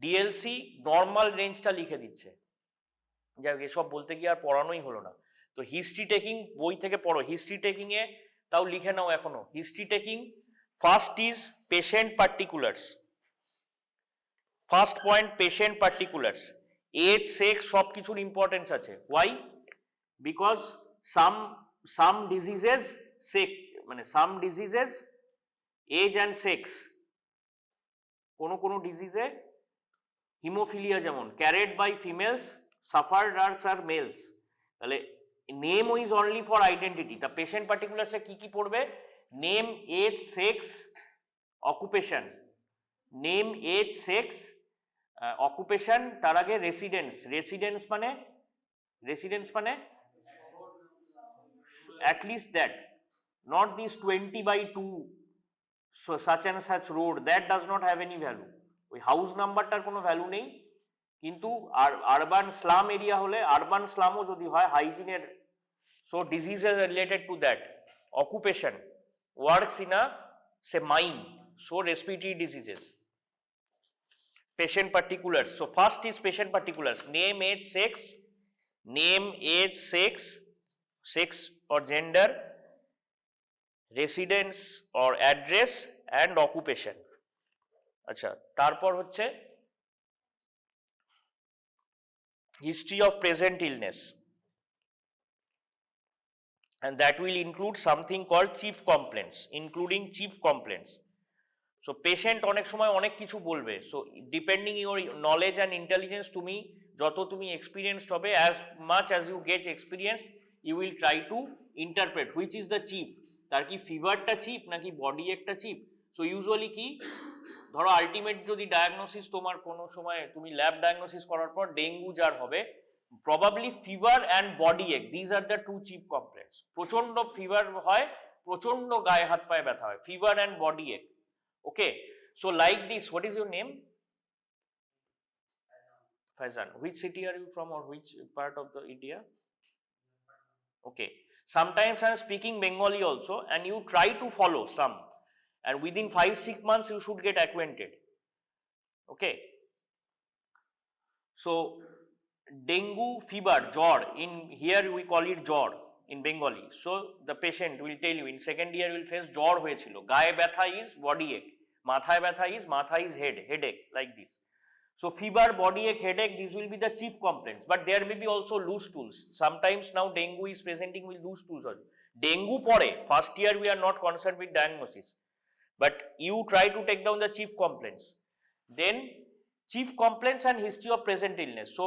ডিএলসি নর্মাল রেঞ্জটা লিখে দিচ্ছে, যাই হোক এসব বলতে গিয়ে আর পড়ানোই হলো না। তো হিস্ট্রি টেকিং বই থেকে পড়ো, হিস্ট্রি টেকিং এ তাও লিখে নাও এখনো। History taking first is patient particulars, first point patient particulars, age sex সব কিছুর ইম্পর্টেন্স আছে। ওয়াই? বিকজ সাম ডিজিজেস মানে some diseases age and sex, কোনো ডিজিজে হিমোফিলিয়া যেমন carried by females, sufferers are males, তাহলে name is only for identity. তা patient পার্টিকুলার্সে কি পড়বে? Name, age, sex, occupation. Name, age, sex, occupation, তার আগে রেসিডেন্স মানে at least that, not this 20/2 so such and such road, that does not have any value. ওই house নাম্বারটার কোনো value নেই, কিন্তু আরবান স্লাম এরিয়া হলে, আরবান স্লামও যদি হয় হাইজিনের, so diseases related to that. Occupation, works in a say mine, so respiratory diseases. Patient particulars, so first is patient particulars, name, age, sex or gender, residence or address and occupation. আচ্ছা, তারপর হচ্ছে history of present illness, and that will include something called chief complaints, including chief complaints. So patient অনেক সময় অনেক কিছু বলবে, so depending your knowledge and intelligence, তুমি যত তুমি experienced হবে, as much as you get experienced, you will try to interpret which is the chief. তার কি ফিভারটা চিপ নাকি বডি একটা চিপ? সো ইউজুয়ালি কি, ধরো আলটিমেট যদি ডায়াগনোসিস তোমার কোনো সময় তুমি ল্যাব ডায়াগনোসিস করার পর ডেঙ্গু যার হবে, প্রবাবলি ফিভার অ্যান্ড বডি এক, these are the two chief complaints. প্রচন্ড ফিভার হয়, প্রচন্ড গায়ে হাত পায়ে ব্যথা হয়, fever and body ache. Okay, so like this, what is your name? Faizan. Which city are you from, or which part of the India? Okay, sometimes I am speaking Bengali also, and you try to follow some, and within 5-6 months you should get acquainted. Okay, so dengue fever, jor, in here we call it jor in Bengali. So the patient will tell you in second year will face jor hoyechilo, gaye ব্যথা is body ache, mathay ব্যথা is headache, like this. So fever, body ache, headache, these will be the chief complaints, but there may be also loose stools. Sometimes now dengue is presenting with loose stools also. Dengue pore, first year we are not concerned with diagnosis, but you try to take down the chief complaints. Then chief complaints and history of present illness. So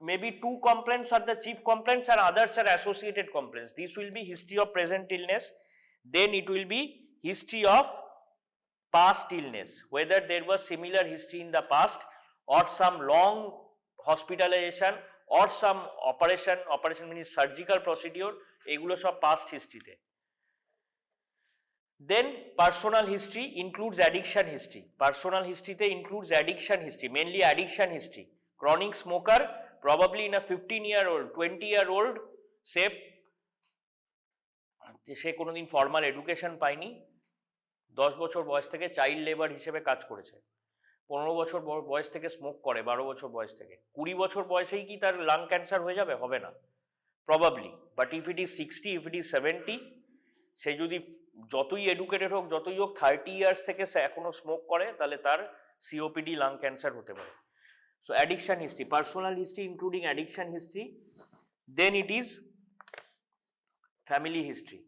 maybe two complaints are the chief complaints and others are associated complaints. This will be history of present illness. Then it will be history of past illness, whether there was similar history in the past or some long hospitalization or some operation means surgical procedure, এগুলো সব past history-তে। Then personal history includes addiction history. Personal history-তে includes addiction history, mainly addiction history. Chronic smoker, probably in a 15-year-old, 20-year-old, সে কোনোদিন formal education পায়নি, 10 বছর বয়স থেকে child labour হিসেবে কাজ করেছে, 15 বছর বয়স থেকে স্মোক করে, 12 বছর বয়স থেকে, 20 বছর বয়সেই কি তার লাং ক্যান্সার হয়ে যাবে? হবে না, probably. But if it is 60, if it is 70, সে যদি যতই এডুকেটেড হোক, যতই হোক, 30 ইয়ার্স থেকে সে এখনো স্মোক করে, তাহলে তার সিওপিডি, লাং ক্যান্সার হতে পারে। So addiction history, personal history including addiction history. Then it is family history.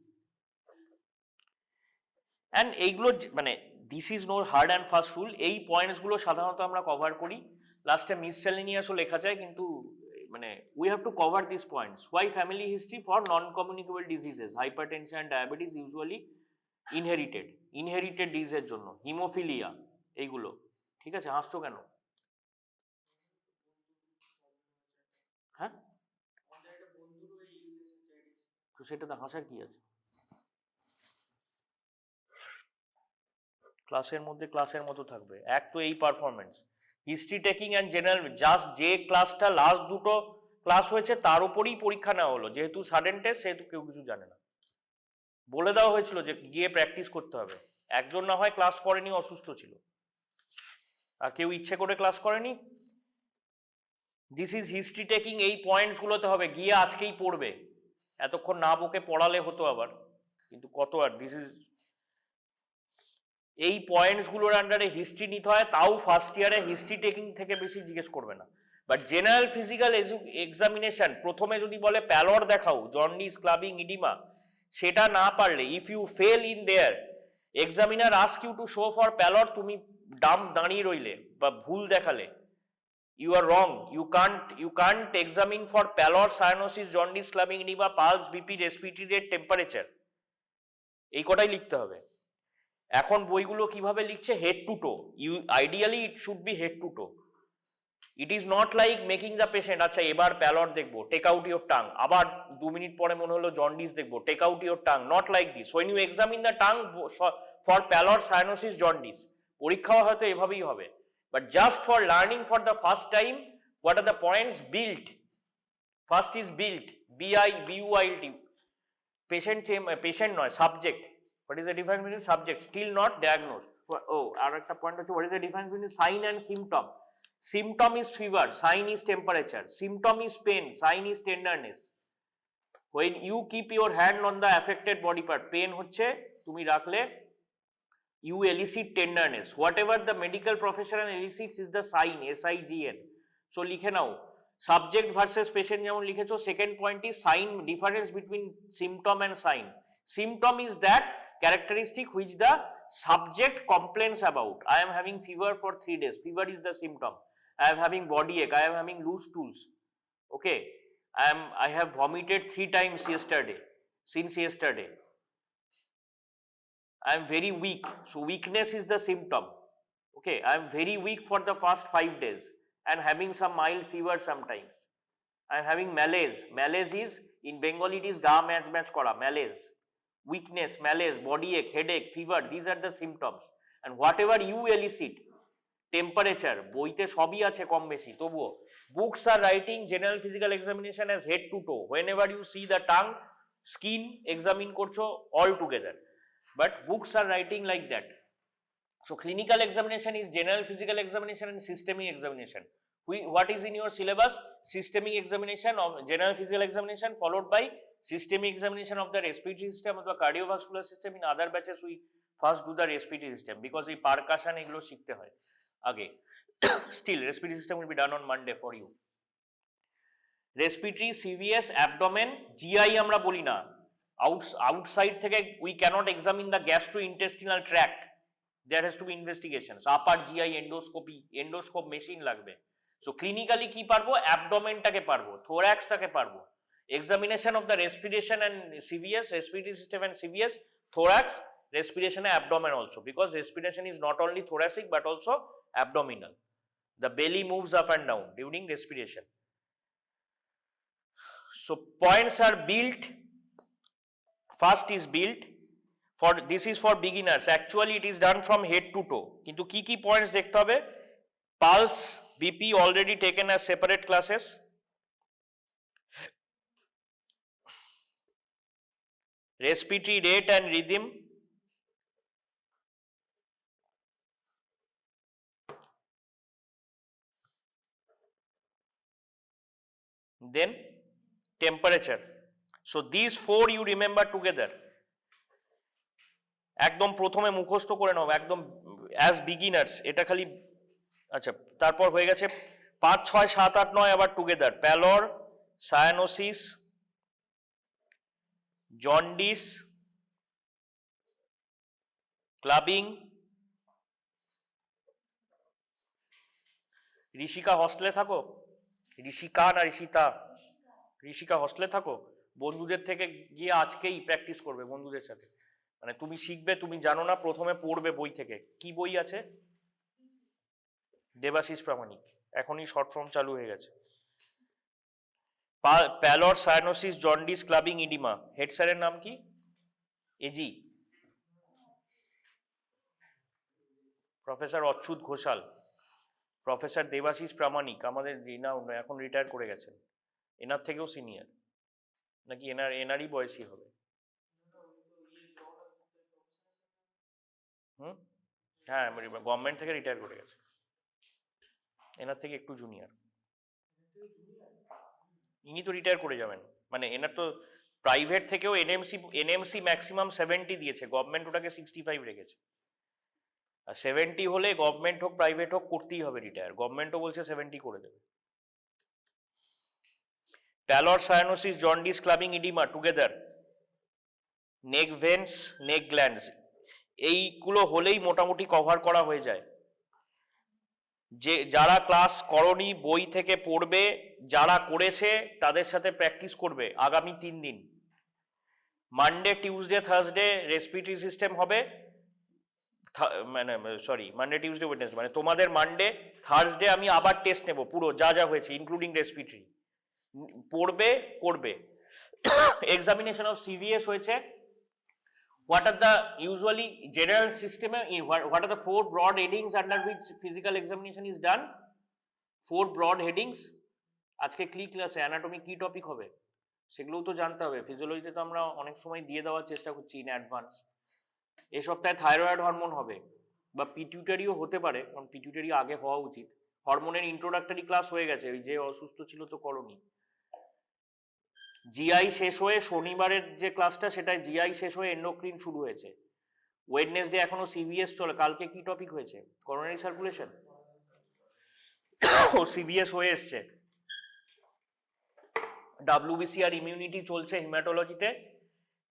And এইগুলো মানে this is no hard and fast rule, এই পয়েন্টসগুলো সাধারণত আমরা কভার করি, লাস্টে মিসসেলেনিয়াসও লেখা যায়, কিন্তু মানে we have to cover this points. Why family history? For non communicable diseases, hypertension and diabetes usually inherited ডিজিজের জন্য, হিমোফিলিয়া, এইগুলো। ঠিক আছে, হাসছো কেন? হ্যাঁ, তো সেটাতে হাসার কি আছে? ক্লাসের মধ্যে ক্লাসের মতো থাকবে। এক তো এই performance, history taking and general, just যে ক্লাসটা লাস্ট দুটো ক্লাস হয়েছে তার উপরই পরীক্ষা নেওয়া হলো, যেহেতু সাডেন টেস্ট সেহেতু কেউ কিছু জানে না, বলে দেওয়া হয়েছিল যে গিয়ে প্র্যাকটিস করতে হবে। একজন না হয় ক্লাস করেনি, অসুস্থ ছিল, আর কেউ ইচ্ছে করে ক্লাস করেনি। দিস ইজ হিস্ট্রি টেকিং, এই পয়েন্টস গুলোতে হবে, গিয়ে আজকেই পড়বে, এতক্ষণ না বকে পড়ালে হতো আবার, কিন্তু কত আর, দিস ইজ এই পয়েন্টসগুলোর আন্ডারে হিস্ট্রি নিতে হয়, তাও ফার্স্ট ইয়ারে হিস্ট্রি টেকিং থেকে বেশি জিজ্ঞেস করবে না। বাট জেনারেল ফিজিক্যাল এক্সামিনেশন প্রথমে যদি বলে প্যালর দেখাও, জন্ডিস, ক্লাবিং, ইডিমা, সেটা না পারলে if you fail in there, examiner ask you to show for pallor, তুমি ডাম দাঁড়িয়ে রইলে বা ভুল দেখালে, you are wrong. You can't examine for pallor, cyanosis, jaundice, clubbing, edema, pulse, BP, respiratory rate, temperature. এই কটাই লিখতে হবে। এখন বইগুলো কিভাবে লিখছে? Head to to. Ideally it should B head to to. It is not like making the patient, আচ্ছা এবার প্যালর দেখবো, টেক আউট ইউর টাং, আবার 2 মিনিট পরে মনে হলো জন্ডিস দেখবো, take out your tongue. Not like this. when you examine the tongue for pallor, cyanosis, jaundice, পরীক্ষাও হয়তো এভাবেই হবে। But just for learning for the first time, what are the points? Built. First is built. B-I-B-U-I-L-T. Patient নয়, subject. What is the difference between subject? Still not diagnosed. Oh, আর একটা point হচ্ছে, what is the difference between sign and symptom? Symptom is fever, sign is temperature. Symptom is pain, sign is tenderness. When you keep your hand on the affected body part, pain হচ্ছে তুমি রাখলে, you elicit tenderness. Whatever the medical professional elicits is the sign, S-I-G-N. So লিখে নাও, subject versus patient যেমন লিখেছো, second point is sign, difference between symptom and sign. Symptom is that characteristic which the subject complains about. I am having fever for 3 days. Fever is the symptom. I am having body ache. I am having loose stools. Okay. I have vomited 3 times yesterday, since yesterday. I am very weak. So weakness is the symptom. Okay, I am very weak for the past 5 days and having some mild fever sometimes. I am having malaise. Malaise is, in Bengali it is ga match kora, malaise. Weakness, malaise, body ache, headache, fever, these are the symptoms. And whatever you elicit, temperature, boite সবই আছে কম বেশি, তবুও books are writing general physical examination as head to toe. Whenever you see the tongue, skin examine করছো all together. But books are writing like that. So clinical examination is general physical examination and systemic examination. What is in your syllabus? Systemic examination of general physical examination followed by systemic examination of the respiratory system or the cardiovascular system. In other batches we first do the respiratory system because এই percussion এগুলো শিখতে হয় আগে। Still respiratory system will be done on Monday for you. Respiratory, CVS, abdomen, GI আমরা বলি না। Outside থেকে we cannot examine the gastrointestinal tract. There has to be investigations. Upper GI endoscope machine লাগবে। So clinically কি পারবো? Abdomen টাকে পারবো, thorax টাকে পারবো। Examination of the respiration and CVS, respiratory system and CVS, thorax, respiration and abdomen also, because respiration is not only thoracic but also abdominal. The belly moves up and down during respiration. So points are built. First is built. For this is for beginners. Actually it is done from head to toe. কিন্তু কি কি points দেখতে হবে? Pulse, BP already taken as separate classes. Respiratory rate and rhythm. Then temperature. So these 4 you remember together. একদম প্রথমে মুখস্থ করে নাও, একদম অ্যাজ বিগিনার্স। এটা খালি, আচ্ছা তারপর হয়ে গেছে 5, 6, 7, 8, 9 আবার together. Pallor, cyanosis, jaundice, clubbing. Rishika হস্টেলে থাকো? ঋষিকা না ঋষিতা? ঋষিকা হস্টেলে থাকো? বন্ধুদের থেকে গিয়ে আজকেই প্র্যাকটিস করবে বন্ধুদের সাথে। মানে তুমি শিখবে, তুমি জানো না, প্রথমে পড়বে বই থেকে। কি বই আছে? দেবাশিস প্রামাণিক, এখনই শর্ট ফর্ম চালু হয়ে গেছে। Pallor, cyanosis, jaundice, clubbing, oedema. Head স্যারের নাম কি? এজি প্রফেসর অচ্যুত ঘোষাল, প্রফেসর দেবাশিস প্রামাণিক, আমাদের এখন রিটায়ার করে গেছেন। এনার থেকেও সিনিয়র নাকি? এনারই বয়সী হবে। হ্যাঁ, গভর্নমেন্ট থেকে রিটায়ার করে গেছে। এনার থেকে একটু জুনিয়র। ইনি তো রিটায়ার করে যাবেন, মানে এনার তো প্রাইভেট থেকেও এনএমসি ম্যাক্সিমাম 70 দিয়েছে, গভর্নমেন্ট ওটাকে 65 রেখেছে। আর 70 হলে গভর্নমেন্ট হোক প্রাইভেট হোক করতেই হবে রিটায়ার, গভর্নমেন্টও বলছে 70 করে দেবে। pallor, cyanosis, jaundice, clubbing, edema together, neck veins, neck glands, এইগুলো হলেই মোটামুটি কভার করা হয়ে যায়। যে যারা ক্লাস করনি বই থেকে পড়বে, যারা করেছে তাদের সাথে প্র্যাকটিস করবে আগামী 3 দিন, Monday Tuesday Thursday respiratory system হবে, মানডে টিউসডে ওয়েডনেসডে, মানে তোমাদের মানডে থার্সডে আমি আবার টেস্ট নেব পুরো যা যা হয়েছে ইনক্লুডিং রেসপিরেটরি, পড়বে করবে। এক্সামিনেশন অফ CVS হয়েছে। What are the usually general system? What are the 4 broad headings under which physical examination is done? 4 broad headings. আজকে কি ক্লাসে অ্যানাটমি কি টপিক হবে সেগুলোও তো জানতে হবে। ফিজিওলজিতে তো আমরা অনেক সময় দিয়ে দেওয়ার চেষ্টা করছি ইন অ্যাডভান্স। এই সপ্তাহে থাইরয়েড হরমোন হবে বা পিটিউটারিও হতে পারে, কারণ পিটিউটারি আগে হওয়া উচিত। হরমোনের ইন্ট্রোডাক্টরি ক্লাস হয়ে গেছে, ওই যে অসুস্থ ছিল তো করনি। জিআই শেষ হয়ে শনিবারের যে ক্লাসটা সেটাই জিআই শেষ হয়ে এন্ডোক্রিন শুরু হয়েছে। ওয়েডনেসডে এখনো CVS চলে। কালকে কি টপিক হয়েছে? Coronary circulation. ও CVS হয়ে এসছে। WBC আর ইমিউনিটি চলছে হিমাটোলজিতে।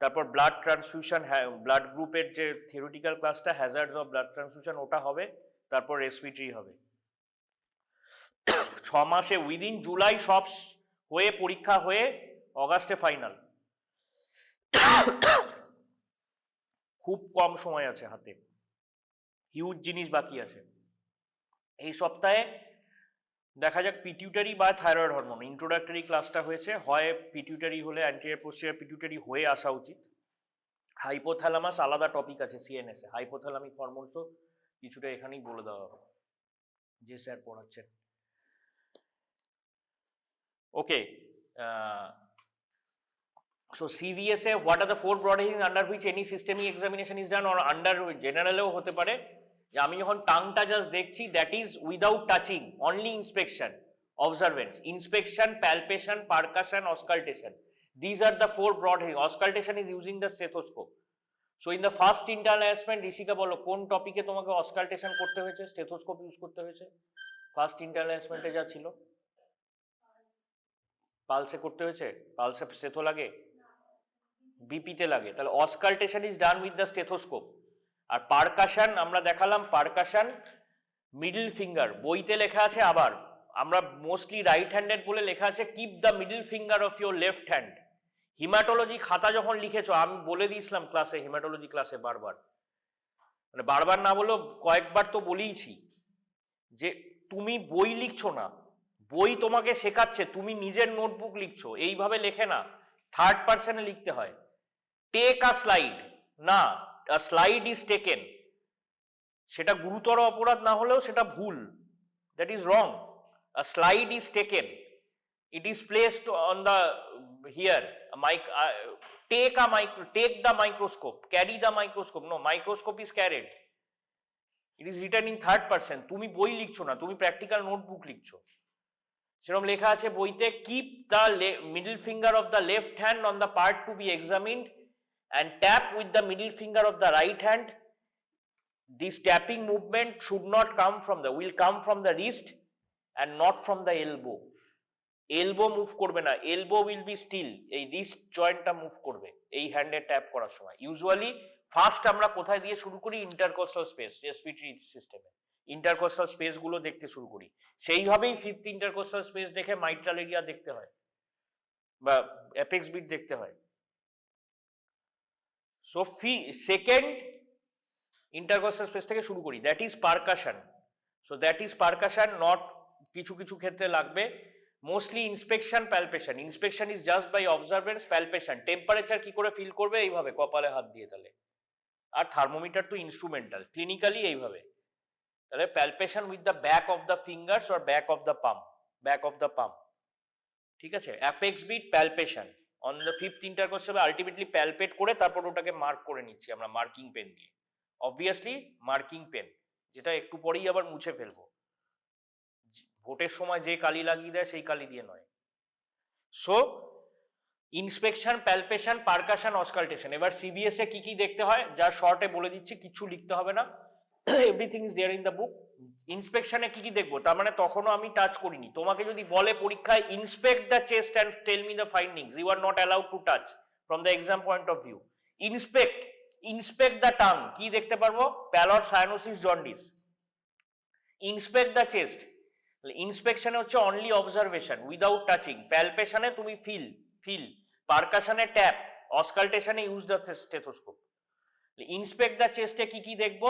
তারপর ব্লাড ট্রান্সফিউশন, ব্লাড গ্রুপের যে থিওরিটিক্যাল ক্লাসটা হ্যাজার্ডস অফ ব্লাড ট্রান্সফিউশন ওটা হবে। তারপর রেসপিরেটরি হবে। 6 মাসে উইদিন জুলাই সব হয়ে পরীক্ষা হয়ে অগাস্টে ফাইনাল। খুব কম সময় আছে হাতে, হিউজ জিনিস বাকি আছে। এই সপ্তাহে দেখা যাক পিটিউটারি বা থাইরয়েড হরমোন। ইন্ট্রোডাক্টরি ক্লাসটা হয়েছে, হয় পিটিউটারি হলে অ্যান্টিরিয়র পোস্টেরিয়র পিটিউটারি হয়ে আসা উচিত। হাইপোথ্যালামাস আলাদা টপিক আছে CNS এ, হাইপোথ্যালামিক হরমোনসও কিছুটা এখানেই বলে দেওয়া হবে যে স্যার পড়াচ্ছেন। ওকে, so CVS A what are the 4 broad headings under which any systemic examination is done, or under general হতে পারে যে আমি যখন টাংটা জাস্ট দেখছি, that is without touching, only inspection, observance, inspection, palpation, percussion, auscultation. These are the 4 broad headings. Auscultation is using the stethoscope. So in the first internal assessment, Rishika বলো কোন টপিকে তোমাকে auscultation করতে হয়েছে, স্টেথোস্কোপ ইউজ করতে হয়েছে? First internal অ্যাসেসমেন্টে যা ছিল পালসে করতে হয়েছে। পালসে স্টেথো লাগে, বিপিতে লাগে, তাহলে auscultation is done with the stethoscope. আর পারকাশন আমরা দেখালাম, পারকাশন মিডল ফিঙ্গার, বইতে লেখা আছে, আবার আমরা মোস্টলি রাইট হ্যান্ডেড বলে লেখা আছে keep the middle finger of your left hand. Haematology খাতা যখন লিখেছো, আমি বলে দিয়েছিলাম ক্লাসে, হিমাটোলজি ক্লাসে বারবার, মানে বারবার না বলেও কয়েকবার তো বলেইছি যে তুমি বই লিখছো না, বই তোমাকে শেখাচ্ছে, তুমি নিজের নোটবুক লিখছো, এইভাবে লেখে না, থার্ড পার্সনে লিখতে হয়। টেক আ স্লাইড, না আ স্লাইড ইজ টেকেন, সেটা গুরুতর অপরাধ না হলেও সেটা ভুল, that is wrong. A slide is taken, it is placed on the here take the microscope, carry the microscope, no, microscope is carried, it is written in third person। তুমি বই লিখছো না, তুমি প্র্যাকটিক্যাল নোটবুক লিখছো। সেরকম লেখা আছে বইতে, keep the middle finger of the left hand on the part to be examined and tap with the middle finger of the right hand. This tapping movement should not come will come from the wrist and not from the elbow. Elbow move করবে না, elbow will be still, এই wrist জয়েন্টটা move করবে এই হ্যান্ডে tap করার সময়। Usually first আমরা কোথায় দিয়ে শুরু করি? ইন্টারকোস্টাল স্পেস, রেসপিরেটরি সিস্টেমে ইন্টারকোস্টাল স্পেস গুলো দেখতে শুরু করি। সেইভাবেই ফিফথ ইন্টারকোস্টাল স্পেস দেখে মাইট্রাল এরিয়া দেখতে হয় বা অ্যাপেক্স বিট দেখতে হয়। সো সেকেন্ড ইন্টারকোস্টাল স্পেস থেকে শুরু করি, that is percussion. So that is percussion, not কিছু কিছু ক্ষেত্রে লাগবে। Mostly inspection, palpation. Inspection is just by observance, palpation temperature কি করে ফিল করবে, এইভাবে কপালে হাত দিয়ে, তাহলে। আর থার্মোমিটার তো ইনস্ট্রুমেন্টাল, ক্লিনিক্যালি এইভাবে। তাহলে palpation with the back of the fingers or back of the palm, back of the palm, ঠিক আছে। Apex beat, palpation on the fifth intercostal, ultimately palpate করে তারপর ওটাকে মার্ক করে নিচ্ছি আমরা মার্কিং পেন দিয়ে, অবভিয়াসলি মার্কিং পেন, যেটা একটু পরেই আবার মুছে ফেলবো। ভোটের সময় যে কালি লাগিয়ে দেয় সেই কালি দিয়ে নয়। So inspection, palpation, percussion, auscultation. এবার CVS এ কি কি দেখতে হয় যা শর্টে বলে দিচ্ছি, কিছু লিখতে হবে না। Everything is there in the book. ইন্সপেকশনে কি কি দেখবো, তার মানে তখনও আমি টাচ করিনি। তোমাকে যদি বলে পরীক্ষায় inspect the chest and tell me the findings, you are not allowed to touch from the exam point of view. Inspect the tongue, কি দেখতে পারবো, pallor, cyanosis, jaundice. Inspect the chest, ইন্সপেকশনে হচ্ছে অনলি অবজারভেশন উইদাউট টাচিং। প্যালপেশনে তুমি feel. পারকাশনে tap, অসকালটেশনে use the stethoscope. Inspect the চেস্টে কি কি দেখবো,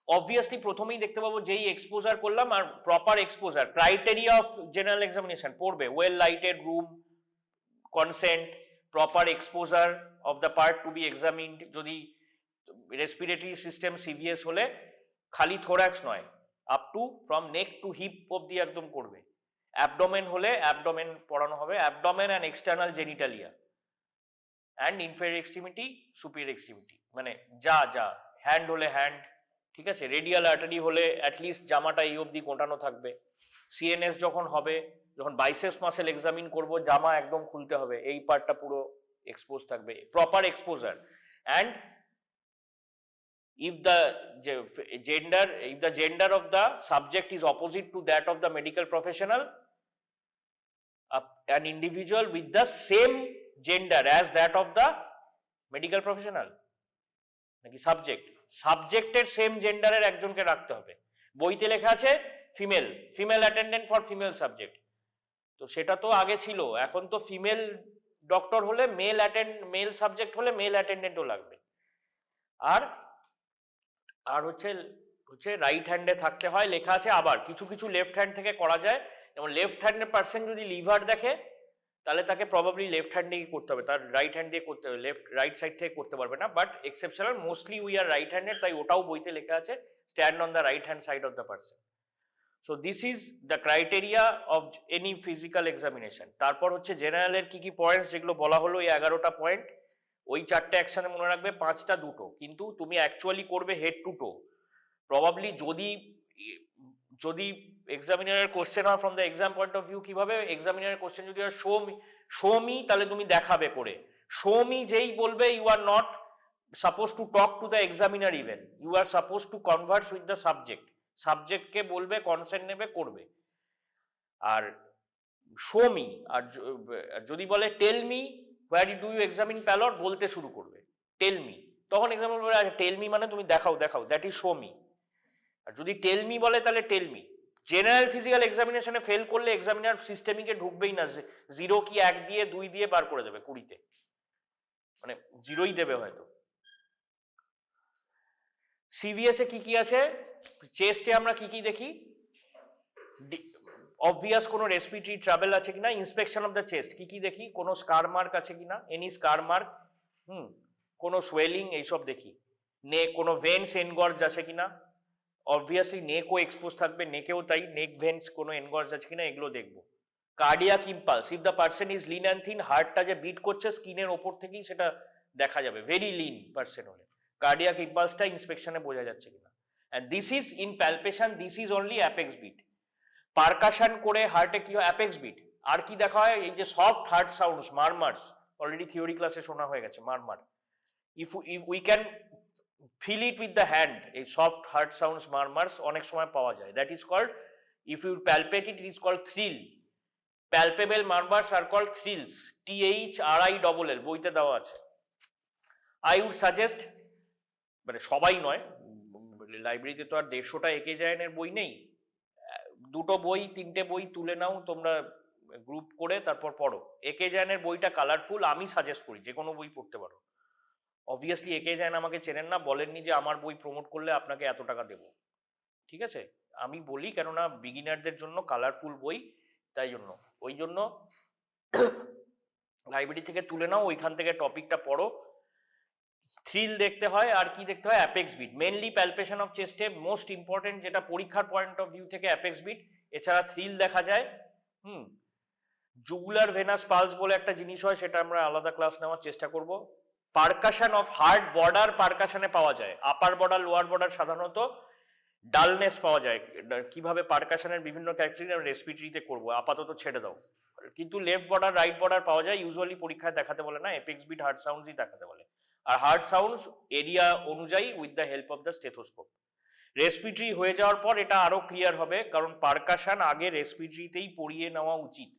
অবভিয়াসলি প্রথমেই দেখতে পাবো যেই এক্সপোজার করলাম, আর proper exposure. Criteria of general examination পড়বে, well lighted room, consent, proper exposure of the part to be examined. যদি রেসপিরেটরি সিস্টেম CVS হলে খালি থোরাক্স নয়, up to from neck to hip অব্দি একদম করবে। অ্যাবডোমেন হলে অ্যাবডোমেন পড়ানো হবে, abdomen and external genitalia and inferior extremity, superior extremity, মানে যা হ্যান্ড হলে হ্যান্ড, ঠিক আছে। রেডিয়াল আর্টারি হলে অ্যাটলিস্ট জামাটা এই অবধি কোটানো থাকবে। CNS যখন হবে, যখন বাইসেপস মাসেল এক্সামিন করব, জামা একদম খুলতে হবে, এই পার্টটা পুরো এক্সপোজ থাকবে, proper exposure. And if the gender of the subject is opposite to that of the medical professional, an individual with the same gender as that of the medical professional, নাকি সাবজেক্টের সেম জেন্ডারের একজনকে রাখতে হবে। বইতে লেখা আছে female attendant for female subject, তো সেটা তো আগে ছিল, এখন তো ফিমেল ডক্টর হলে মেল সাবজেক্ট হলে মেল অ্যাটেন্ডেন্টও লাগবে। আর হচ্ছে রাইট হ্যান্ডে থাকতে হয়, লেখা আছে। আবার কিছু লেফট হ্যান্ড থেকে করা যায়, যেমন লেফট হ্যান্ডের পার্সন যদি লিভার দেখে, তাহলে তাকে প্রবাবলি লেফট হ্যান্ড দিয়ে করতে হবে, তার রাইট হ্যান্ড দিয়ে করতে হবে, রাইট সাইড থেকে করতে পারবে না। But exceptional, mostly we are right handed, তাই ওটাও বইতে লেখা আছে, stand on the right hand side of the person. So this is the criteria of any physical examination. তারপর হচ্ছে জেনারেলের কি পয়েন্টস, যেগুলো বলা হলো, এই 11টা পয়েন্ট, ওই 4টে একসাথে মনে রাখবে, 5টা দুটো, কিন্তু তুমি অ্যাকচুয়ালি করবে হেড টু টো। প্রবাবলি যদি এক্সামিনারের কোশ্চেন হয় from the exam point of view, কিভাবে এক্সামিনারের কোশ্চেন যদি হয় শো মি, তাহলে তুমি দেখাবে করে। শো মি যেই বলবে, you are not suppose to talk to the examiner even, you are suppose to converse with the সাবজেক্টকে বলবে, কনসেন্ট নেবে, করবে। আর শো মি, আর যদি বলে tell me where do you examine pallor, বলতে শুরু করবে টেল মি, তখন এক্সামিনার বলে টেল মি মানে তুমি দেখাও, দ্যাট ইজ শো মি। আর যদি টেল মি বলে, তাহলে টেল মি। জেনারেল ফিজিক্যাল এক্সামিনেশনে ফেল করলে এক্সামিনার সিস্টেমিকে ঢুকবেই না, 0 কি 1 দিয়ে 2 দিয়ে বার করে দেবে, 20তে মানে 0ই দেবে হয়তো। CVS এ কি আছে, চেস্টে আমরা কি দেখি, অবভিয়াস কোনো রেসপিরেটরি ট্রাভেল আছে কিনা, ইন্সপেকশন অফ দ্য চেস্ট কি দেখি, কোনো স্কার মার্ক আছে কিনা, এনি স্কার মার্ক, কোনো সোয়েলিং, এইসব দেখি। কোনো ভেন্স এনগর্জ আছে কিনা, অবভিয়াসলি নেকও এক্সপোজ থাকবে, নেকেও তাই, নেক ভেন্স কোনো এনগর্জ আছে কিনা, এগুলো দেখবো। Cardiac impulse, if the person is lean and thin, হার্টটা যে বিট করছে স্কিনের ওপর থেকেই সেটা দেখা যাবে, ভেরি লিন পার্সন হলে কার্ডিয়াক ইম্পালসটা ইন্সপেকশনে বোঝা যাচ্ছে কিনা। And this is in palpation, this is only apex beat. Percussion করে হার্টে কি হয়, অ্যাপেক্স বিট। আর কি দেখা হয়, এই যে soft heart sounds, murmurs, already theory ক্লাসে শোনা হয়ে গেছে murmur. if we can feel it with the hand, এই সফট হার্ট সাউন্ডস, মারমার্স অনেক সময় পাওয়া যায়, that is called, if you palpate it, it is called thrill. Palpable murmurs are called thrills, THRILL, বইতে দেওয়া আছে। I would suggest, মানে সবাই নয়, লাইব্রেরিতে তো আর 150টা একেজায়নের বই নেই, 2টো বই 3টে বই তুলে নাও তোমরা গ্রুপ করে, তারপর পড়ো। একেজায়নের বইটা কালারফুল, আমি সাজেস্ট করি, যে কোনো বই পড়তে পারো। অবভিয়াসলি একেজায়ন আমাকে চেনেন না, বলেননি যে আমার বই প্রমোট করলে আপনাকে এত টাকা দেবো, ঠিক আছে। আমি বলি কেননা বিগিনারদের জন্য কালারফুল বই, তাই জন্য ওই জন্য লাইব্রেরি থেকে তুলে নাও, ওইখান থেকে টপিকটা পড়ো। থ্রিল দেখতে হয়, আর কি দেখতে হয়, apex beat. Mainly palpation of চেস্টে মোস্ট ইম্পর্টেন্ট, যেটা পরীক্ষার পয়েন্ট অফ ভিউ থেকে অ্যাপেক্স বিট, এছাড়া থ্রিল দেখা যায়। জুগুলার ভেনাস পালস বলে একটা জিনিস হয়, সেটা আমরা আলাদা ক্লাস নেওয়ার চেষ্টা করব। পারকাশন অফ হার্ট বর্ডার, পারকাশনে পাওয়া যায়, আপার বর্ডার, লোয়ার বর্ডার সাধারণত ডালনেস পাওয়া যায়। কিভাবে পারকাশনের বিভিন্ন ক্যারেক্টারিস্টিক রেসপিরেটরিতে করব, আপাতত ছেড়ে দাও। কিন্তু লেফট বর্ডার, রাইট বর্ডার পাওয়া যায়, ইউজুয়ালি পরীক্ষায় দেখাতে বলে না, এপেক্স বিট, হার্ট সাউন্ডসই দেখাতে বলে। আর হার্ট সাউন্ডস এরিয়া অনুযায়ী with the help of the stethoscope. Respiratory হয়ে যাওয়ার পর এটা আরো ক্লিয়ার হবে, কারণ পারকাশন আগে রেসপিটরিতেই পড়িয়ে নেওয়া উচিত।